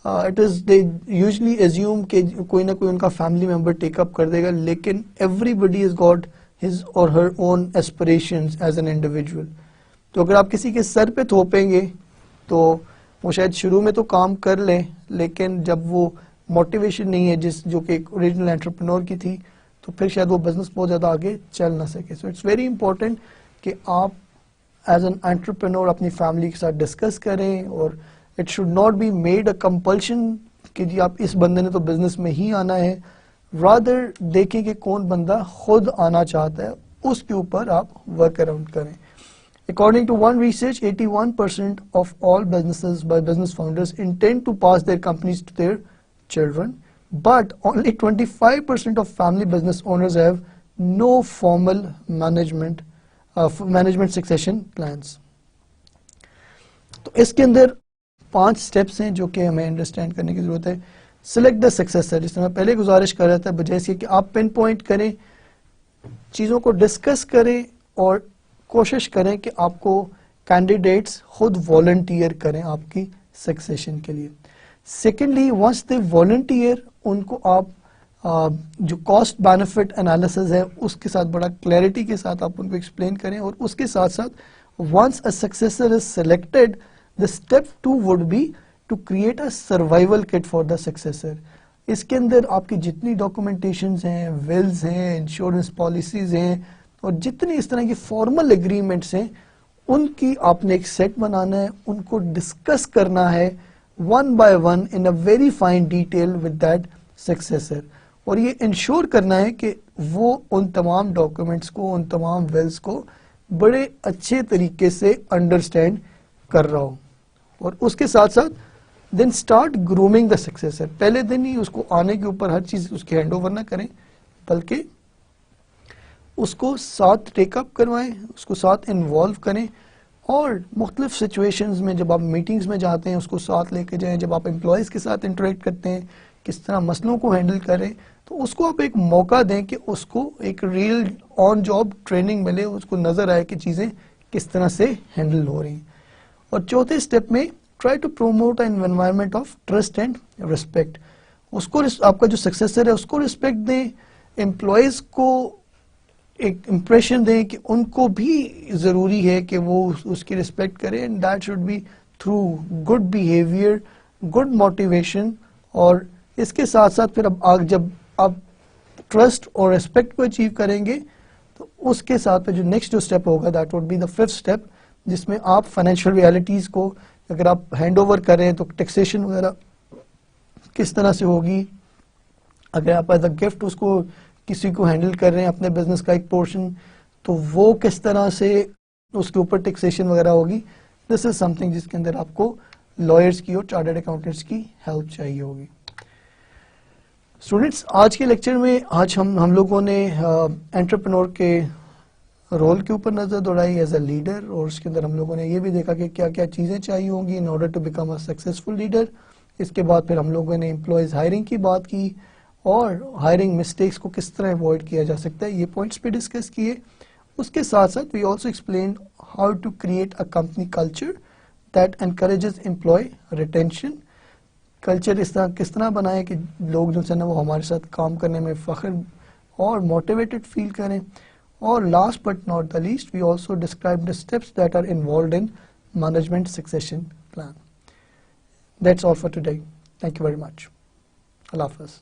S1: it is they usually assume کہ کوئی نہ کوئی ان کا فیملی ممبر ٹیک اپ کر دے گا, لیکن everybody has got his or her own aspirations as an individual. تو اگر آپ کسی کے سر پہ تھوپیں گے تو وہ شاید شروع میں تو کام کر لیں, لیکن جب وہ موٹیویشن نہیں ہے جو کہ ایک اوریجنل انٹرپرینور کی تھی, تو پھر شاید وہ بزنس بہت زیادہ آگے چل نہ سکے. سو اٹس ویری امپورٹنٹ کہ آپ ایز این انٹرپرینور اپنی فیملی کے ساتھ ڈسکس کریں, اور it should not be made a compulsion کہ جی آپ اس بندے نے تو بزنس میں ہی آنا ہے. رادر دیکھیں کہ کون بندہ خود آنا چاہتا ہے, اس کے اوپر آپ ورک اراؤنڈ کریں. According to one research, 81% of all businesses by business founders intend to pass their companies to their children, but only 25% of family business owners have no formal management succession plans. تو اس کے اندر 5 steps ہیں جو کہ ہمیں understand کرنے کی ضرورت ہے. سلیکٹ دا سکسیسر, جس طرح میں پہلے گزارش کر رہا تھا, بجائے اس کے کہ آپ پن پوائنٹ کریں, چیزوں کو ڈسکس کریں اور کوشش کریں کہ آپ کو کینڈیڈیٹس خود والنٹیئر کریں آپ کی سکسیشن کے لیے. سیکنڈلی, ونس دے والنٹیئر, ان کو آپ جو کاسٹ بینیفٹ انالیسز ہے اس کے ساتھ بڑا کلیئرٹی کے ساتھ آپ ان کو ایکسپلین کریں, اور اس کے ساتھ ساتھ once a successor is selected, the step 2 would be to create a survival kit for the successor. اس کے اندر آپ کی جتنی ڈاکومنٹیشنز ہیں, ولز ہیں, انشورنس پالیسیز ہیں, اور جتنی اس طرح کی فارمل ایگریمنٹس ہیں, ان کی آپ نے ایک سیٹ بنانا ہے, ان کو ڈسکس کرنا ہے one by one in a very fine detail with that successor, اور یہ انشور کرنا ہے کہ وہ ان تمام ڈاکومنٹس کو, ان تمام ولز کو بڑے اچھے طریقے سے انڈرسٹینڈ کر رہا ہو. اور اس کے ساتھ ساتھ then start grooming the successor. پہلے دن ہی اس کو آنے کے اوپر ہر چیز اس کے ہینڈ اوور نہ کریں, بلکہ اس کو ساتھ ٹیک اپ کروائیں, اس کو ساتھ انوالو کریں, اور مختلف سچویشنز میں جب آپ میٹنگز میں جاتے ہیں اس کو ساتھ لے کے جائیں, جب آپ امپلائیز کے ساتھ انٹریکٹ کرتے ہیں کس طرح مسئلوں کو ہینڈل کریں, تو اس کو آپ ایک موقع دیں کہ اس کو ایک ریئل آن جاب ٹریننگ ملے, اس کو نظر آئے کہ چیزیں کس طرح سے ہینڈل ہو رہی ہیں. اور چوتھے اسٹیپ میں try to promote an environment of trust and respect. اس کو آپ کا جو سکسیسر ہے اس کو رسپیکٹ دیں, امپلائیز کو ایک امپریشن دیں کہ ان کو بھی ضروری ہے کہ وہ اس کی رسپیکٹ کریں, and that should be through good behaviour, good motivation. اور اس کے ساتھ ساتھ پھر اب جب آپ ٹرسٹ اور ریسپیکٹ کو اچیو کریں گے تو اس کے ساتھ پہ جو نیکسٹ جو اسٹیپ ہوگا that would be the 5th step, جس میں آپ فائنینشیل ریالٹیز کو اگر آپ ہینڈ اوور کریں تو ٹیکسیشن وغیرہ کس طرح سے ہوگی, اگر آپ ایز اے گفٹ اس کو کسی کو ہینڈل کر رہے ہیں اپنے بزنس کا ایک پورشن, تو وہ کس طرح سے اس کے اوپر ٹیکسیشن وغیرہ ہوگی. دس از سم تھنگ جس کے اندر آپ کو لائرس کی اور چارٹرڈ اکاؤنٹنٹس کی ہیلپ چاہیے ہوگی. اسٹوڈینٹس, آج کے لیکچر میں ہم لوگوں نے انٹرپرینور کے رول کے اوپر نظر دوڑائی ایز اے لیڈر, اور اس کے اندر ہم لوگوں نے یہ بھی دیکھا کہ کیا کیا چیزیں چاہیے ہوں گی in order to become a successful leader. اس کے بعد پھر ہم لوگوں نے امپلائیز ہائرنگ کی بات کی, اور ہائرنگ مسٹیکس کو کس طرح اوائڈ کیا جا سکتا ہے, یہ پوائنٹس پہ ڈسکس کیے. اس کے ساتھ ساتھ we also explained how to create a company culture that encourages employee retention. Culture کس طرح بنائیں کہ لوگ جو ہے وہ ہمارے ساتھ کام کرنے میں فخر اور موٹیویٹڈ فیل کریں. اور last but not the least, we also describe the steps that are involved in management succession plan. That's all for today. Thank you very much. اللہ حافظ.